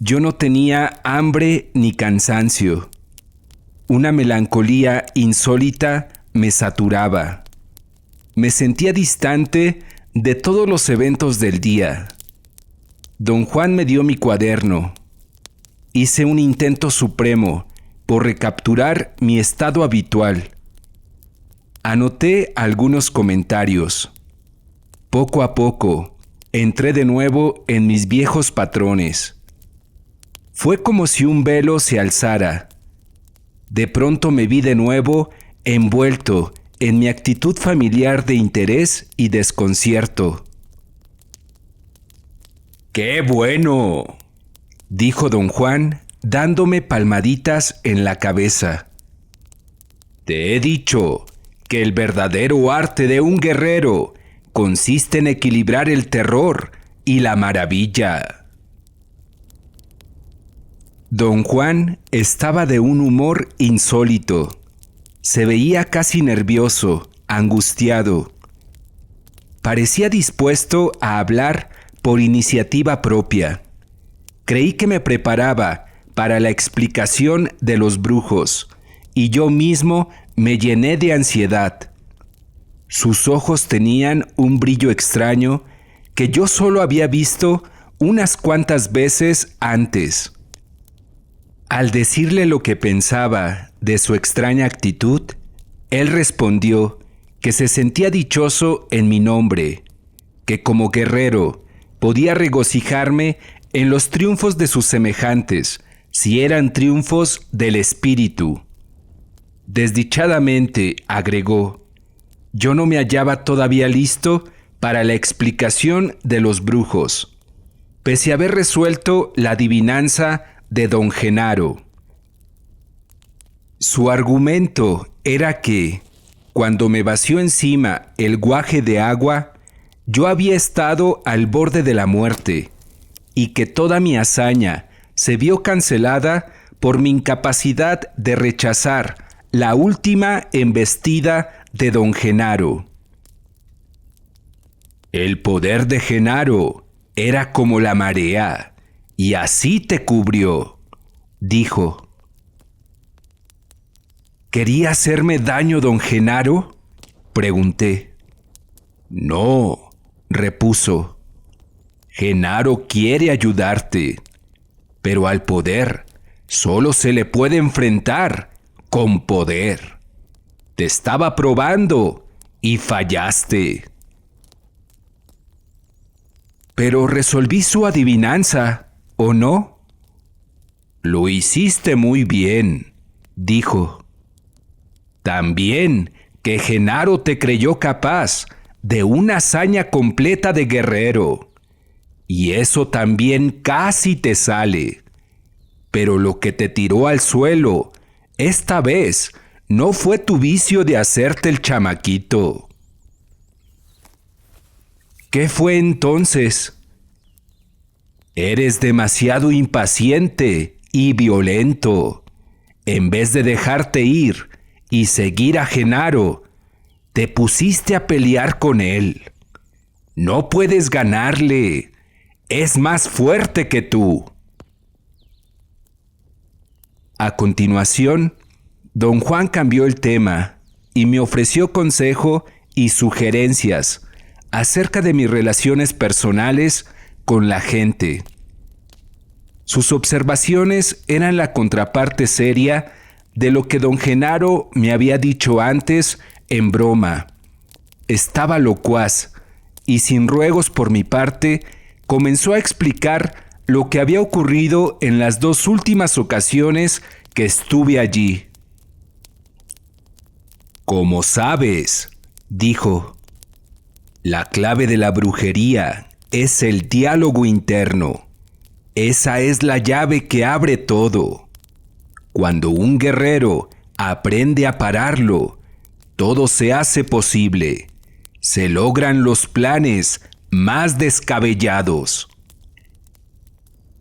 Speaker 1: Yo no tenía hambre ni cansancio. Una melancolía insólita me saturaba. Me sentía distante de todos los eventos del día. Don Juan me dio mi cuaderno. Hice un intento supremo por recapturar mi estado habitual. Anoté algunos comentarios. Poco a poco, entré de nuevo en mis viejos patrones. Fue como si un velo se alzara. De pronto me vi de nuevo envuelto en mi actitud familiar de interés y desconcierto. ¡Qué bueno!, dijo don Juan, dándome palmaditas en la cabeza. Te he dicho que el verdadero arte de un guerrero consiste en equilibrar el terror y la maravilla. Don Juan estaba de un humor insólito. Se veía casi nervioso, angustiado. Parecía dispuesto a hablar por iniciativa propia. Creí que me preparaba para la explicación de los brujos, y yo mismo me llené de ansiedad. Sus ojos tenían un brillo extraño que yo solo había visto unas cuantas veces antes. Al decirle lo que pensaba de su extraña actitud, él respondió que se sentía dichoso en mi nombre, que como guerrero podía regocijarme en los triunfos de sus semejantes, si eran triunfos del espíritu. Desdichadamente, agregó, yo no me hallaba todavía listo para la explicación de los brujos, pese a haber resuelto la adivinanza de don Genaro. Su argumento era que, cuando me vació encima el guaje de agua, yo había estado al borde de la muerte, y que toda mi hazaña se vio cancelada por mi incapacidad de rechazar la última embestida de don Genaro. El poder de Genaro era como la marea, y así te cubrió, dijo. ¿Quería hacerme daño don Genaro?, pregunté. No, repuso. Genaro quiere ayudarte, pero al poder solo se le puede enfrentar con poder. Te estaba probando y fallaste. Pero resolví su adivinanza, ¿o no? Lo hiciste muy bien, dijo. También que Genaro te creyó capaz de una hazaña completa de guerrero. Y eso también casi te sale. Pero lo que te tiró al suelo, esta vez, no fue tu vicio de hacerte el chamaquito. ¿Qué fue entonces? Eres demasiado impaciente y violento. En vez de dejarte ir y seguir a Genaro, te pusiste a pelear con él. No puedes ganarle. Es más fuerte que tú. A continuación, don Juan cambió el tema y me ofreció consejo y sugerencias acerca de mis relaciones personales con la gente. Sus observaciones eran la contraparte seria de lo que don Genaro me había dicho antes en broma. Estaba locuaz y sin ruegos por mi parte comenzó a explicar lo que había ocurrido en las 2 últimas ocasiones que estuve allí. Como sabes, dijo, la clave de la brujería es el diálogo interno. Esa es la llave que abre todo. Cuando un guerrero aprende a pararlo, todo se hace posible. Se logran los planes más descabellados.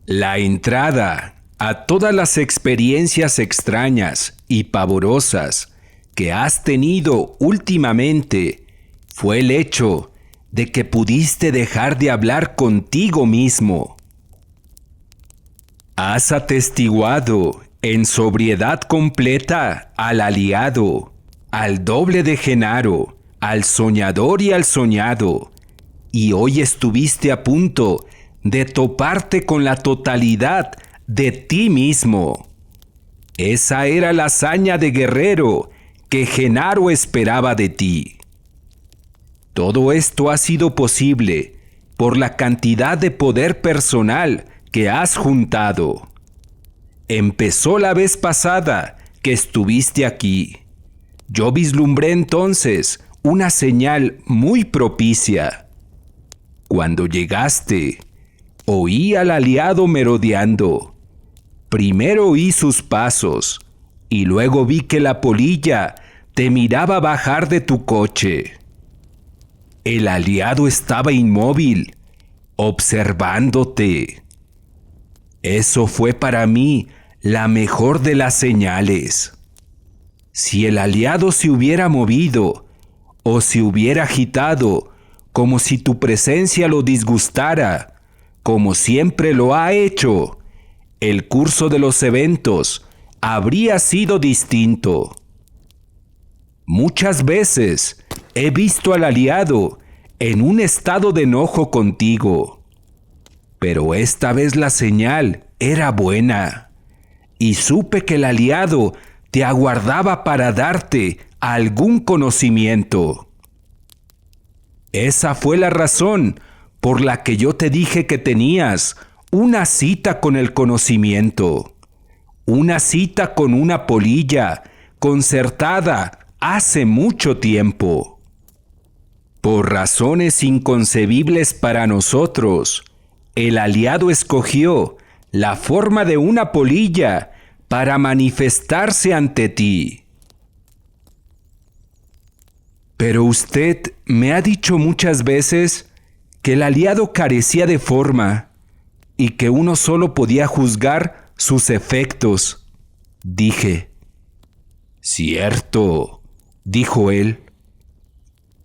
Speaker 1: La entrada a todas las experiencias extrañas y pavorosas que has tenido últimamente fue el hecho de que pudiste dejar de hablar contigo mismo. Has atestiguado en sobriedad completa al aliado, al doble de Genaro, al soñador y al soñado, y hoy estuviste a punto de toparte con la totalidad de ti mismo. Esa era la hazaña de guerrero que Genaro esperaba de ti. Todo esto ha sido posible por la cantidad de poder personal que has juntado. Empezó la vez pasada que estuviste aquí. Yo vislumbré entonces una señal muy propicia. Cuando llegaste, oí al aliado merodeando. Primero oí sus pasos y luego vi que la polilla te miraba bajar de tu coche. El aliado estaba inmóvil, observándote. Eso fue para mí la mejor de las señales. Si el aliado se hubiera movido o se hubiera agitado como si tu presencia lo disgustara, como siempre lo ha hecho, el curso de los eventos habría sido distinto. Muchas veces he visto al aliado en un estado de enojo contigo, pero esta vez la señal era buena y supe que el aliado te aguardaba para darte algún conocimiento. Esa fue la razón por la que yo te dije que tenías una cita con el conocimiento, una cita con una polilla concertada hace mucho tiempo. Por razones inconcebibles para nosotros, el aliado escogió la forma de una polilla para manifestarse ante ti. Pero usted me ha dicho muchas veces que el aliado carecía de forma y que uno solo podía juzgar sus efectos. Dije. Cierto, dijo él.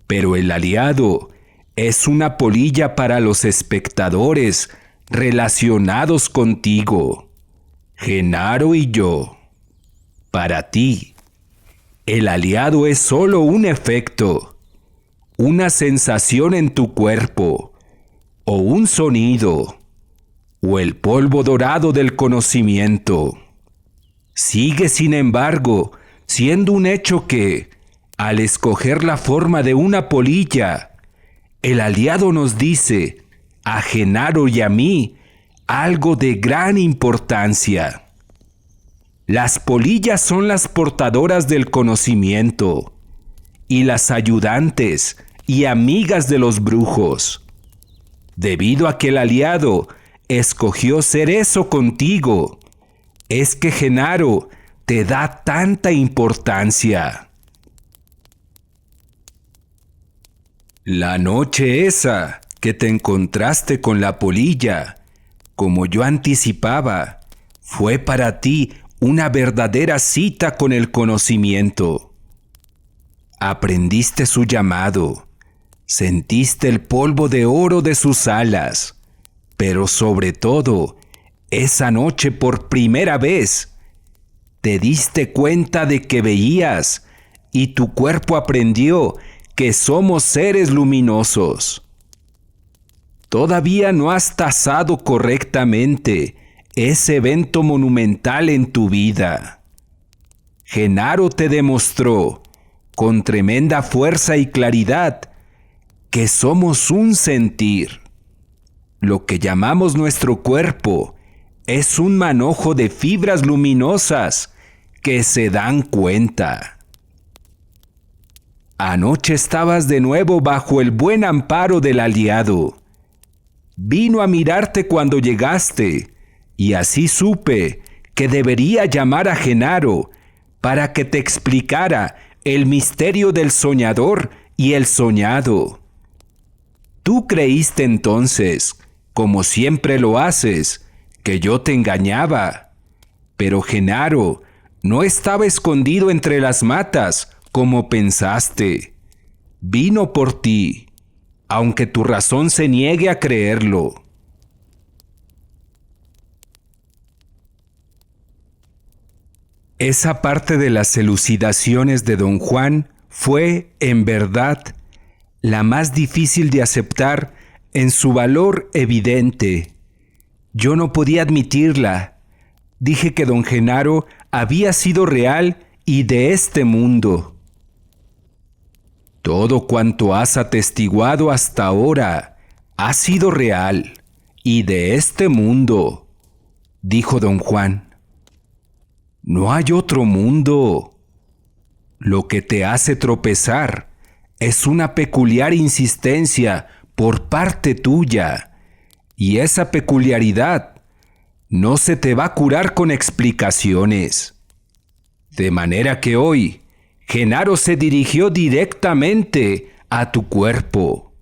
Speaker 1: Pero el aliado es una polilla para los espectadores relacionados contigo, Genaro y yo. Para ti, el aliado es solo un efecto, una sensación en tu cuerpo, o un sonido, o el polvo dorado del conocimiento. Sigue, sin embargo, siendo un hecho que, al escoger la forma de una polilla, el aliado nos dice, a Genaro y a mí, algo de gran importancia. Las polillas son las portadoras del conocimiento y las ayudantes y amigas de los brujos. Debido a que el aliado escogió ser eso contigo, es que Genaro te da tanta importancia. La noche esa que te encontraste con la polilla, como yo anticipaba, fue para ti una verdadera cita con el conocimiento. Aprendiste su llamado, sentiste el polvo de oro de sus alas, pero sobre todo, esa noche por primera vez, te diste cuenta de que veías y tu cuerpo aprendió que somos seres luminosos. Todavía no has tasado correctamente ese evento monumental en tu vida. Genaro te demostró, con tremenda fuerza y claridad, que somos un sentir. Lo que llamamos nuestro cuerpo es un manojo de fibras luminosas que se dan cuenta. Anoche estabas de nuevo bajo el buen amparo del aliado. Vino a mirarte cuando llegaste, y así supe que debería llamar a Genaro para que te explicara el misterio del soñador y el soñado. Tú creíste entonces, como siempre lo haces, que yo te engañaba, pero Genaro no estaba escondido entre las matas como pensaste. Vino por ti, aunque tu razón se niegue a creerlo. Esa parte de las elucidaciones de don Juan fue, en verdad, la más difícil de aceptar en su valor evidente. Yo no podía admitirla. Dije que don Genaro había sido real y de este mundo. Todo cuanto has atestiguado hasta ahora ha sido real y de este mundo, dijo don Juan. No hay otro mundo. Lo que te hace tropezar es una peculiar insistencia por parte tuya, y esa peculiaridad no se te va a curar con explicaciones. De manera que hoy, Genaro se dirigió directamente a tu cuerpo.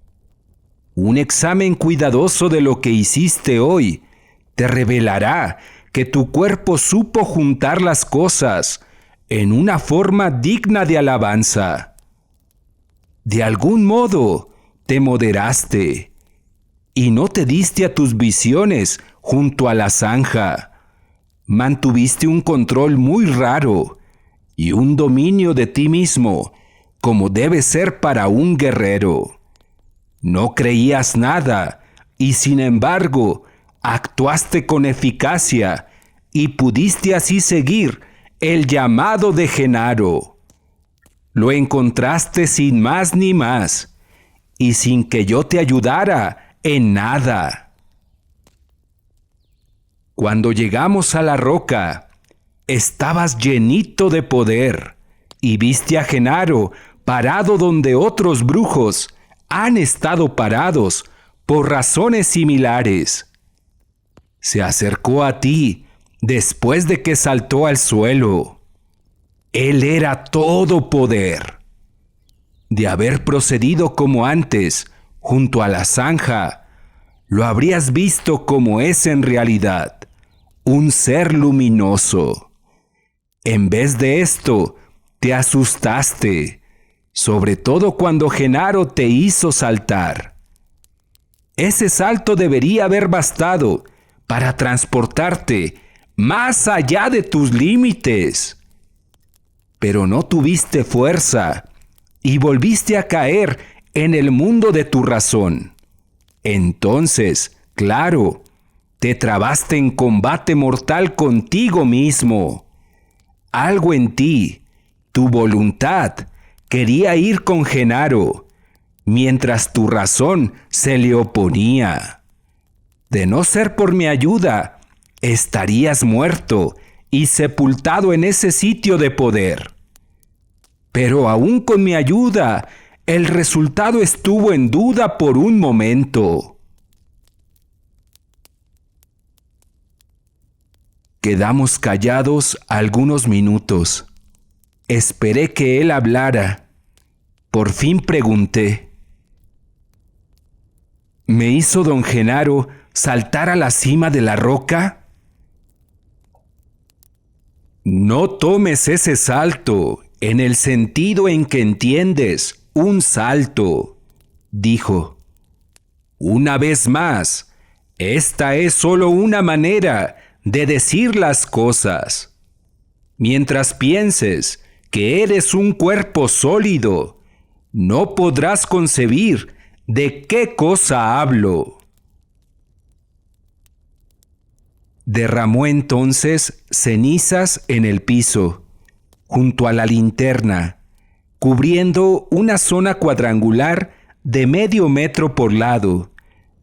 Speaker 1: Un examen cuidadoso de lo que hiciste hoy te revelará que tu cuerpo supo juntar las cosas en una forma digna de alabanza. De algún modo te moderaste y no te diste a tus visiones junto a la zanja. Mantuviste un control muy raro y un dominio de ti mismo como debe ser para un guerrero. No creías nada y sin embargo actuaste con eficacia y pudiste así seguir el llamado de Genaro. Lo encontraste sin más ni más y sin que yo te ayudara en nada. Cuando llegamos a la roca, estabas llenito de poder y viste a Genaro parado donde otros brujos han estado parados por razones similares. Se acercó a ti después de que saltó al suelo. Él era todo poder. De haber procedido como antes, junto a la zanja, lo habrías visto como es en realidad, un ser luminoso. En vez de esto, te asustaste, sobre todo cuando Genaro te hizo saltar. Ese salto debería haber bastado para transportarte más allá de tus límites. Pero no tuviste fuerza y volviste a caer en el mundo de tu razón. Entonces, claro, te trabaste en combate mortal contigo mismo. Algo en ti, tu voluntad, quería ir con Genaro, mientras tu razón se le oponía. De no ser por mi ayuda, estarías muerto y sepultado en ese sitio de poder. Pero aún con mi ayuda, el resultado estuvo en duda por un momento. Quedamos callados algunos minutos. Esperé que él hablara. Por fin pregunté. ¿Me hizo don Genaro saltar a la cima de la roca? No tomes ese salto en el sentido en que entiendes un salto, dijo. Una vez más, esta es solo una manera de decir las cosas. Mientras pienses que eres un cuerpo sólido, no podrás concebir de qué cosa hablo. Derramó entonces cenizas en el piso, junto a la linterna, cubriendo una zona cuadrangular de medio metro por lado,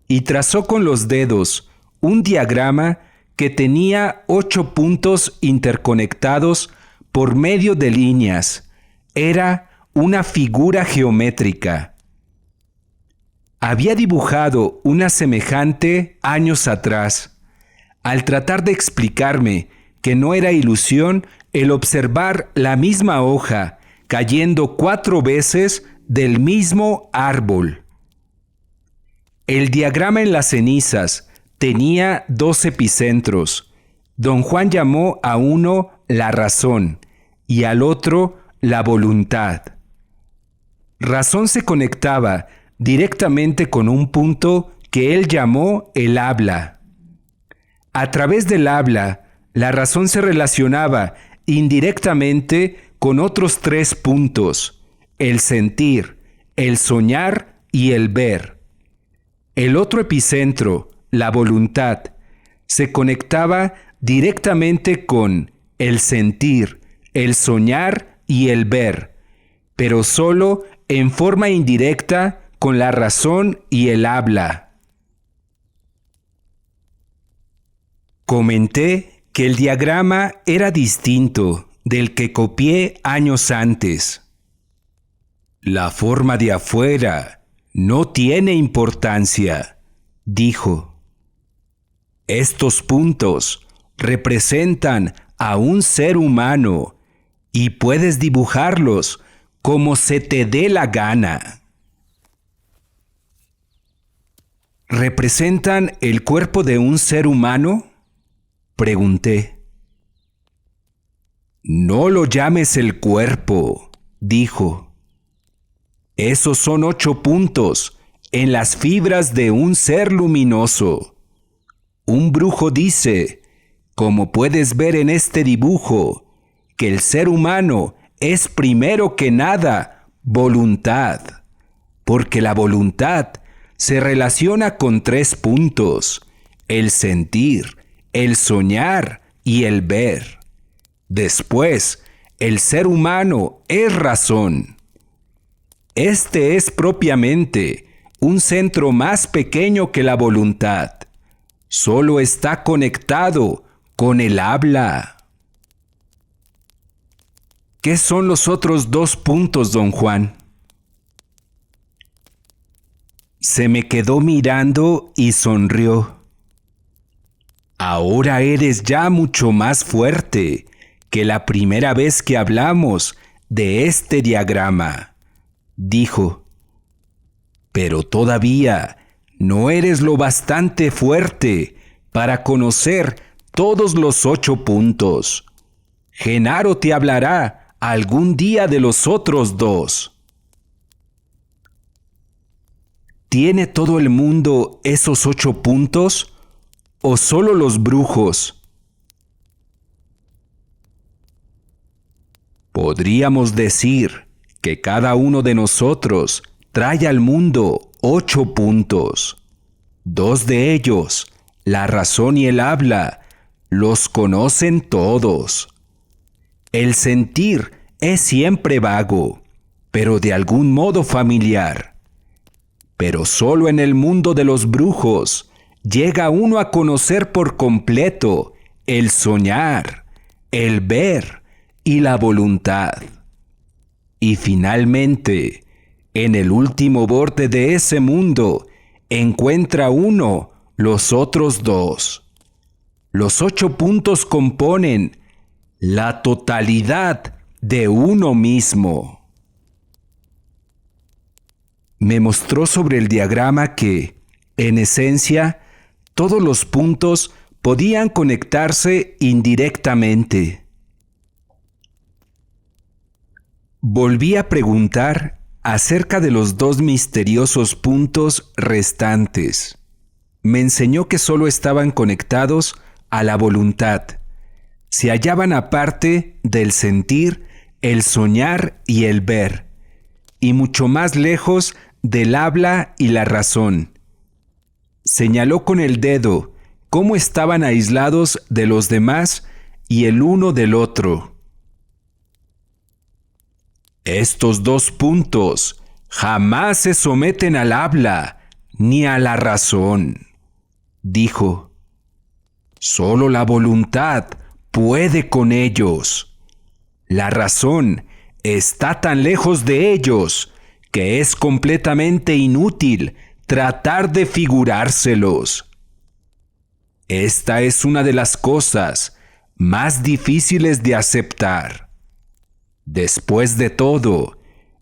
Speaker 1: y trazó con los dedos un diagrama que tenía 8 puntos interconectados por medio de líneas. Era una figura geométrica. Había dibujado una semejante años atrás, al tratar de explicarme que no era ilusión el observar la misma hoja cayendo 4 veces del mismo árbol. El diagrama en las cenizas tenía 2 epicentros. Don Juan llamó a uno la razón y al otro la voluntad. Razón se conectaba directamente con un punto que él llamó el habla. A través del habla, la razón se relacionaba indirectamente con otros 3 puntos: el sentir, el soñar y el ver. El otro epicentro, la voluntad, se conectaba directamente con el sentir, el soñar y el ver, pero solo en forma indirecta con la razón y el habla. Comenté que el diagrama era distinto del que copié años antes. La forma de afuera no tiene importancia, dijo. Estos puntos representan a un ser humano y puedes dibujarlos como se te dé la gana. ¿Representan el cuerpo de un ser humano?, pregunté. No lo llames el cuerpo, dijo. Esos son 8 puntos en las fibras de un ser luminoso. Un brujo dice, como puedes ver en este dibujo, que el ser humano es primero que nada voluntad, porque la voluntad se relaciona con 3 puntos: el sentir, el soñar y el ver. Después, el ser humano es razón. Este es propiamente un centro más pequeño que la voluntad. Solo está conectado con el habla. ¿Qué son los otros 2 puntos, don Juan? Se me quedó mirando y sonrió. Ahora eres ya mucho más fuerte que la primera vez que hablamos de este diagrama, dijo. Pero todavía no eres lo bastante fuerte para conocer todos los 8 puntos. Genaro te hablará algún día de los otros 2. ¿Tiene todo el mundo esos 8 puntos o solo los brujos? Podríamos decir que cada uno de nosotros trae al mundo 8 puntos. 2 de ellos, la razón y el habla, los conocen todos. El sentir es siempre vago, pero de algún modo familiar. Pero solo en el mundo de los brujos llega uno a conocer por completo el soñar, el ver y la voluntad. Y finalmente, en el último borde de ese mundo, encuentra uno los otros 2. Los 8 puntos componen la totalidad de uno mismo. Me mostró sobre el diagrama que, en esencia, todos los puntos podían conectarse indirectamente. Volví a preguntar acerca de los 2 misteriosos puntos restantes. Me enseñó que solo estaban conectados a la voluntad. Se hallaban aparte del sentir, el soñar y el ver, y mucho más lejos del habla y la razón. Señaló con el dedo cómo estaban aislados de los demás y el uno del otro. Estos dos puntos jamás se someten al habla ni a la razón, dijo. Solo la voluntad puede con ellos. La razón está tan lejos de ellos que es completamente inútil tratar de figurárselos. Esta es una de las cosas más difíciles de aceptar. Después de todo,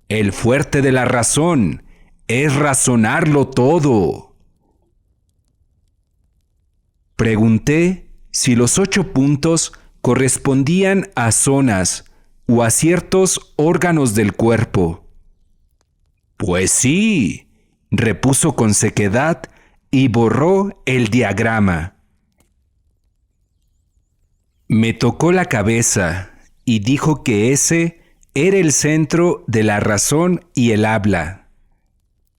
Speaker 1: el fuerte de la razón es razonarlo todo. Pregunté si los 8 puntos correspondían a zonas o a ciertos órganos del cuerpo. Pues sí, repuso con sequedad y borró el diagrama. Me tocó la cabeza y dijo que ese era el centro de la razón y el habla.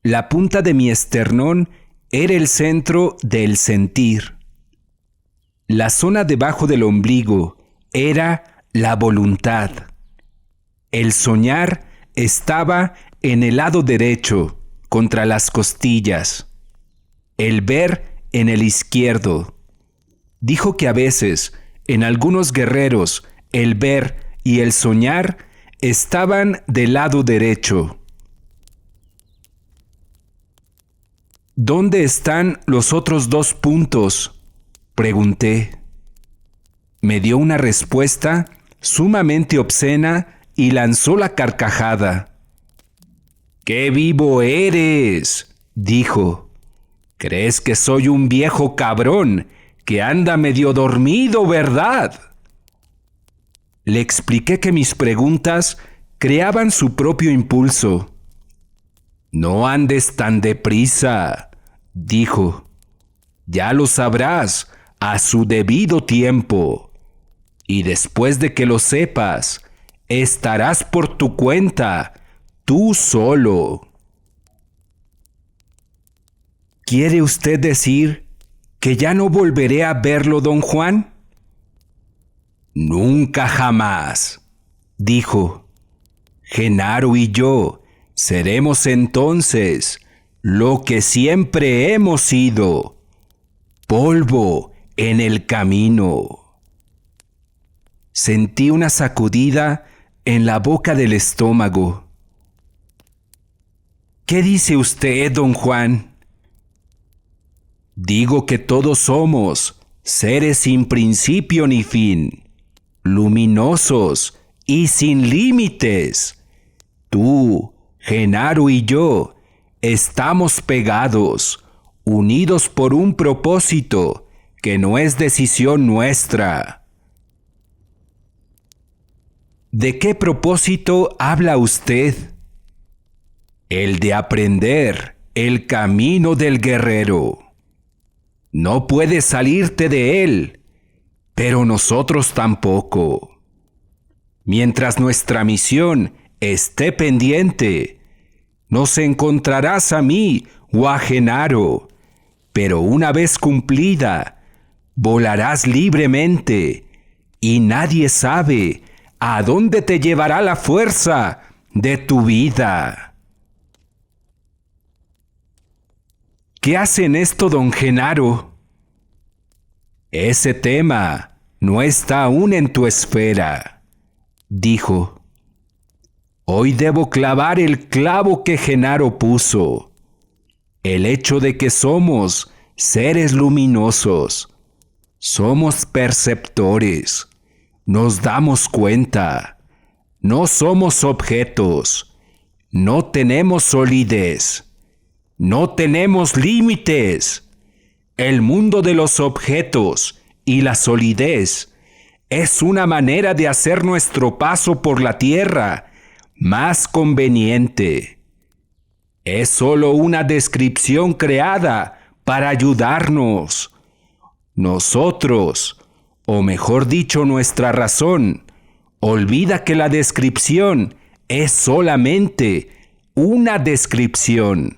Speaker 1: La punta de mi esternón era el centro del sentir. La zona debajo del ombligo era la voluntad. El soñar estaba en el lado derecho, contra las costillas. El ver en el izquierdo. Dijo que a veces, en algunos guerreros, el ver y el soñar estaban del lado derecho. ¿Dónde están los otros 2 puntos?, pregunté. Me dio una respuesta sumamente obscena y lanzó la carcajada. ¡Qué vivo eres!, dijo. ¿Crees que soy un viejo cabrón que anda medio dormido, verdad? Le expliqué que mis preguntas creaban su propio impulso. No andes tan deprisa, dijo. Ya lo sabrás a su debido tiempo. Y después de que lo sepas, estarás por tu cuenta, tú solo. ¿Quiere usted decir que ya no volveré a verlo, don Juan? Nunca jamás, dijo. Genaro y yo seremos entonces lo que siempre hemos sido, polvo en el camino. Sentí una sacudida en la boca del estómago. ¿Qué dice usted, don Juan? Digo que todos somos seres sin principio ni fin, luminosos y sin límites. Tú, Genaro y yo estamos pegados, unidos por un propósito que no es decisión nuestra. ¿De qué propósito habla usted? El de aprender el camino del guerrero. No puedes salirte de él, pero nosotros tampoco. Mientras nuestra misión esté pendiente, nos encontrarás a mí o a Genaro, pero una vez cumplida, volarás libremente y nadie sabe a dónde te llevará la fuerza de tu vida. ¿Qué hace en esto don Genaro? Ese tema no está aún en tu esfera, dijo. Hoy debo clavar el clavo que Genaro puso. El hecho de que somos seres luminosos, somos perceptores, nos damos cuenta, no somos objetos, no tenemos solidez. No tenemos límites. El mundo de los objetos y la solidez es una manera de hacer nuestro paso por la tierra más conveniente. Es solo una descripción creada para ayudarnos. Nosotros, o mejor dicho nuestra razón, olvida que la descripción es solamente una descripción.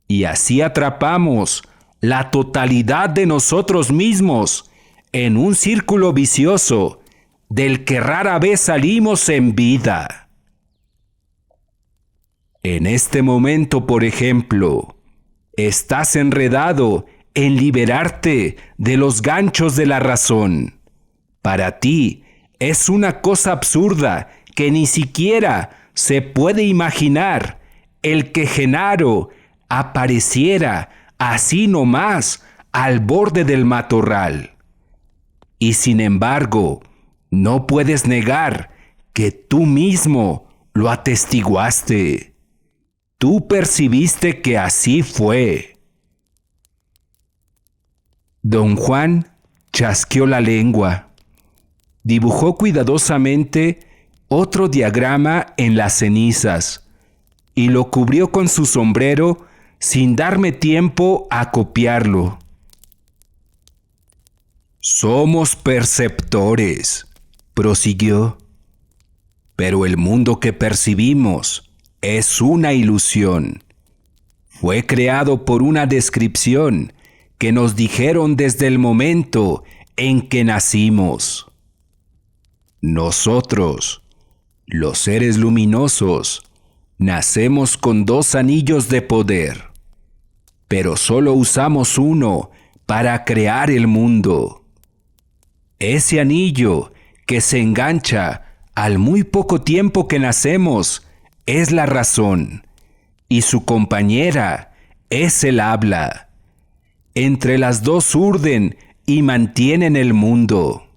Speaker 1: Y así atrapamos la totalidad de nosotros mismos, en un círculo vicioso del que rara vez salimos en vida. En este momento, por ejemplo, estás enredado en liberarte de los ganchos de la razón. Para ti es una cosa absurda que ni siquiera se puede imaginar el que Genaro apareciera así nomás al borde del matorral. Y sin embargo, no puedes negar que tú mismo lo atestiguaste. Tú percibiste que así fue. Don Juan chasqueó la lengua. Dibujó cuidadosamente otro diagrama en las cenizas y lo cubrió con su sombrero sin darme tiempo a copiarlo. Somos perceptores, prosiguió, pero el mundo que percibimos es una ilusión. Fue creado por una descripción que nos dijeron desde el momento en que nacimos. Nosotros, los seres luminosos, nacemos con 2 anillos de poder, pero solo usamos uno para crear el mundo. Ese anillo que se engancha al muy poco tiempo que nacemos es la razón, y su compañera es el habla. Entre las dos urden y mantienen el mundo.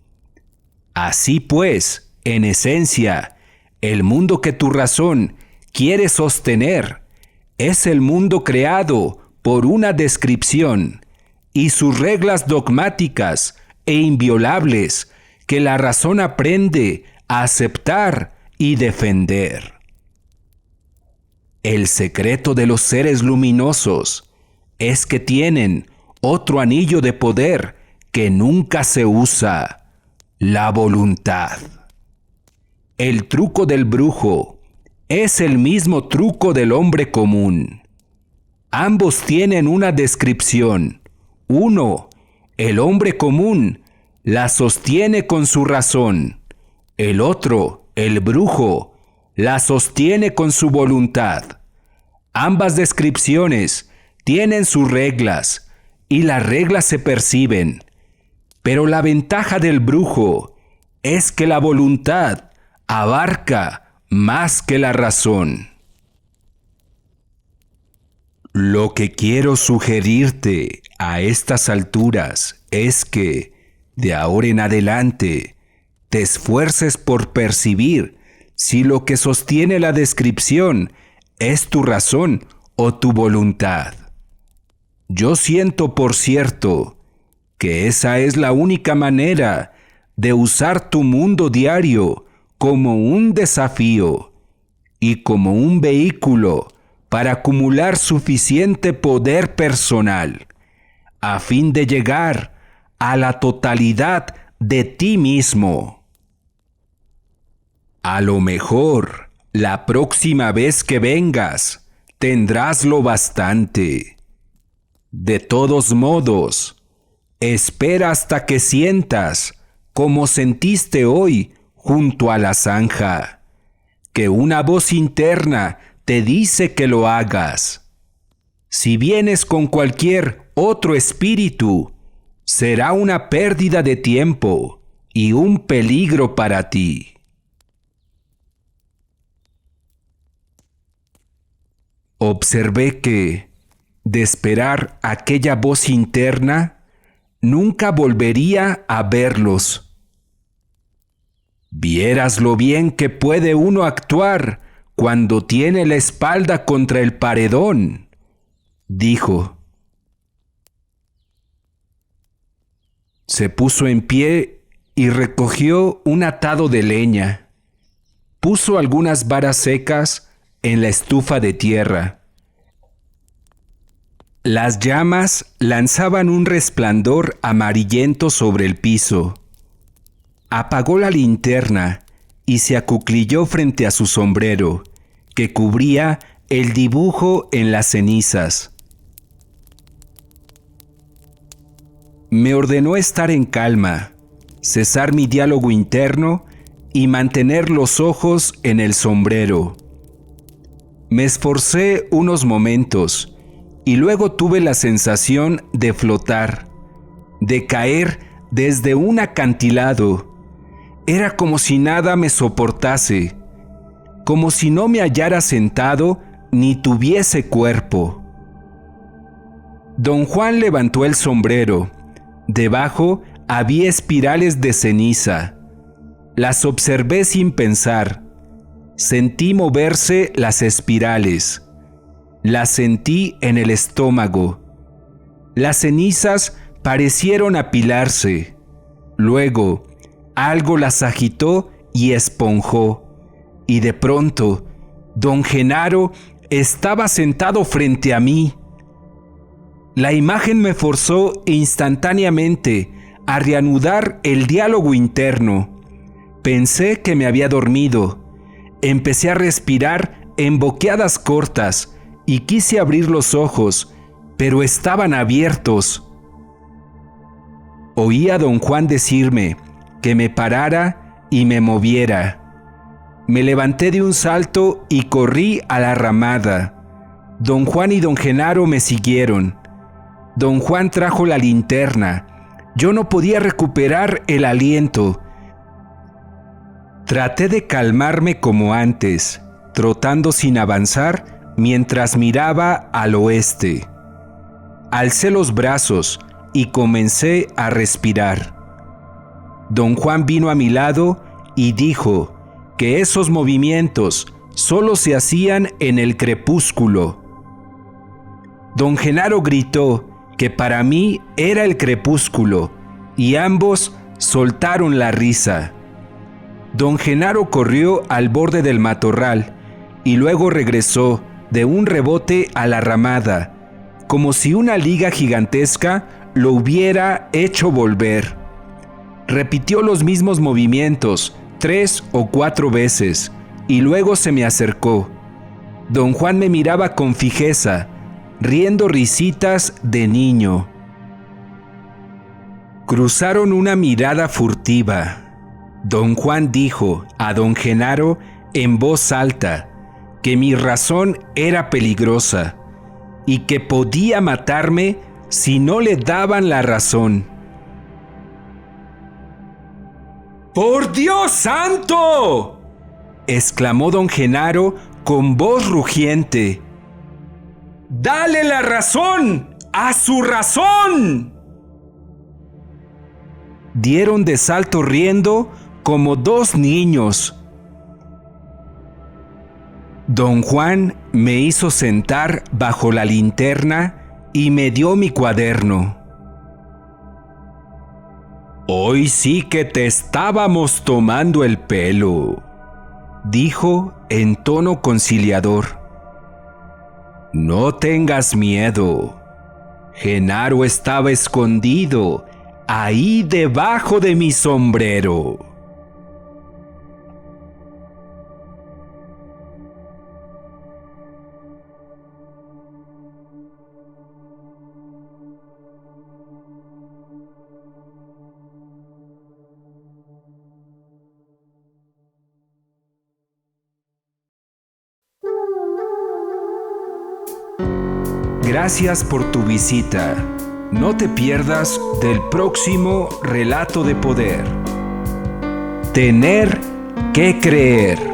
Speaker 1: Así pues, en esencia, el mundo que tu razón quiere sostener es el mundo creado por una descripción y sus reglas dogmáticas e inviolables que la razón aprende a aceptar y defender. El secreto de los seres luminosos es que tienen otro anillo de poder que nunca se usa: la voluntad. El truco del brujo es el mismo truco del hombre común. Ambos tienen una descripción. Uno, el hombre común, la sostiene con su razón. El otro, el brujo, la sostiene con su voluntad. Ambas descripciones tienen sus reglas y las reglas se perciben. Pero la ventaja del brujo es que la voluntad abarca más que la razón. Lo que quiero sugerirte a estas alturas es que, de ahora en adelante, te esfuerces por percibir si lo que sostiene la descripción es tu razón o tu voluntad. Yo siento, por cierto, que esa es la única manera de usar tu mundo diario como un desafío y como un vehículo para acumular suficiente poder personal a fin de llegar a la totalidad de ti mismo. A lo mejor, la próxima vez que vengas, tendrás lo bastante. De todos modos, espera hasta que sientas, como sentiste hoy junto a la zanja, que una voz interna te dice que lo hagas. Si vienes con cualquier otro espíritu, será una pérdida de tiempo y un peligro para ti. Observé que, de esperar aquella voz interna, nunca volvería a verlos. Vieras lo bien que puede uno actuar cuando tiene la espalda contra el paredón, dijo. Se puso en pie y recogió un atado de leña. Puso algunas varas secas en la estufa de tierra. Las llamas lanzaban un resplandor amarillento sobre el piso. Apagó la linterna y se acuclilló frente a su sombrero, que cubría el dibujo en las cenizas. me ordenó estar en calma, cesar mi diálogo interno y mantener los ojos en el sombrero. Me esforcé unos momentos y luego tuve la sensación de flotar, de caer desde un acantilado. Era como si nada me soportase, como si no me hallara sentado ni tuviese cuerpo. Don Juan levantó el sombrero. Debajo había espirales de ceniza. Las observé sin pensar. Sentí moverse las espirales. Las sentí en el estómago. Las cenizas parecieron apilarse. Luego, algo las agitó y esponjó. Y de pronto, don Genaro estaba sentado frente a mí. La imagen me forzó instantáneamente a reanudar el diálogo interno. Pensé que me había dormido. Empecé a respirar en boqueadas cortas y quise abrir los ojos, pero estaban abiertos. Oí a don Juan decirme que me parara y me moviera. Me levanté de un salto y corrí a la ramada. Don Juan y don Genaro me siguieron. Don Juan trajo la linterna. Yo no podía recuperar el aliento. Traté de calmarme como antes, trotando sin avanzar mientras miraba al oeste. Alcé los brazos y comencé a respirar. Don Juan vino a mi lado y dijo que esos movimientos solo se hacían en el crepúsculo. Don Genaro gritó que para mí era el crepúsculo, y ambos soltaron la risa. Don Genaro corrió al borde del matorral y luego regresó de un rebote a la ramada, como si una liga gigantesca lo hubiera hecho volver. Repitió los mismos movimientos 3 o 4 veces y luego se me acercó. Don Juan me miraba con fijeza, riendo risitas de niño. Cruzaron una mirada furtiva. Don Juan dijo a don Genaro en voz alta que mi razón era peligrosa y que podía matarme si no le daban la razón. ¡Por Dios santo!, exclamó don Genaro con voz rugiente. ¡Dale la razón a su razón! Dieron de salto riendo como dos niños. Don Juan me hizo sentar bajo la linterna y me dio mi cuaderno. Hoy sí que te estábamos tomando el pelo, dijo en tono conciliador. No tengas miedo. Genaro estaba escondido ahí debajo de mi sombrero. Gracias por tu visita. No te pierdas del próximo relato de poder. Tener que creer.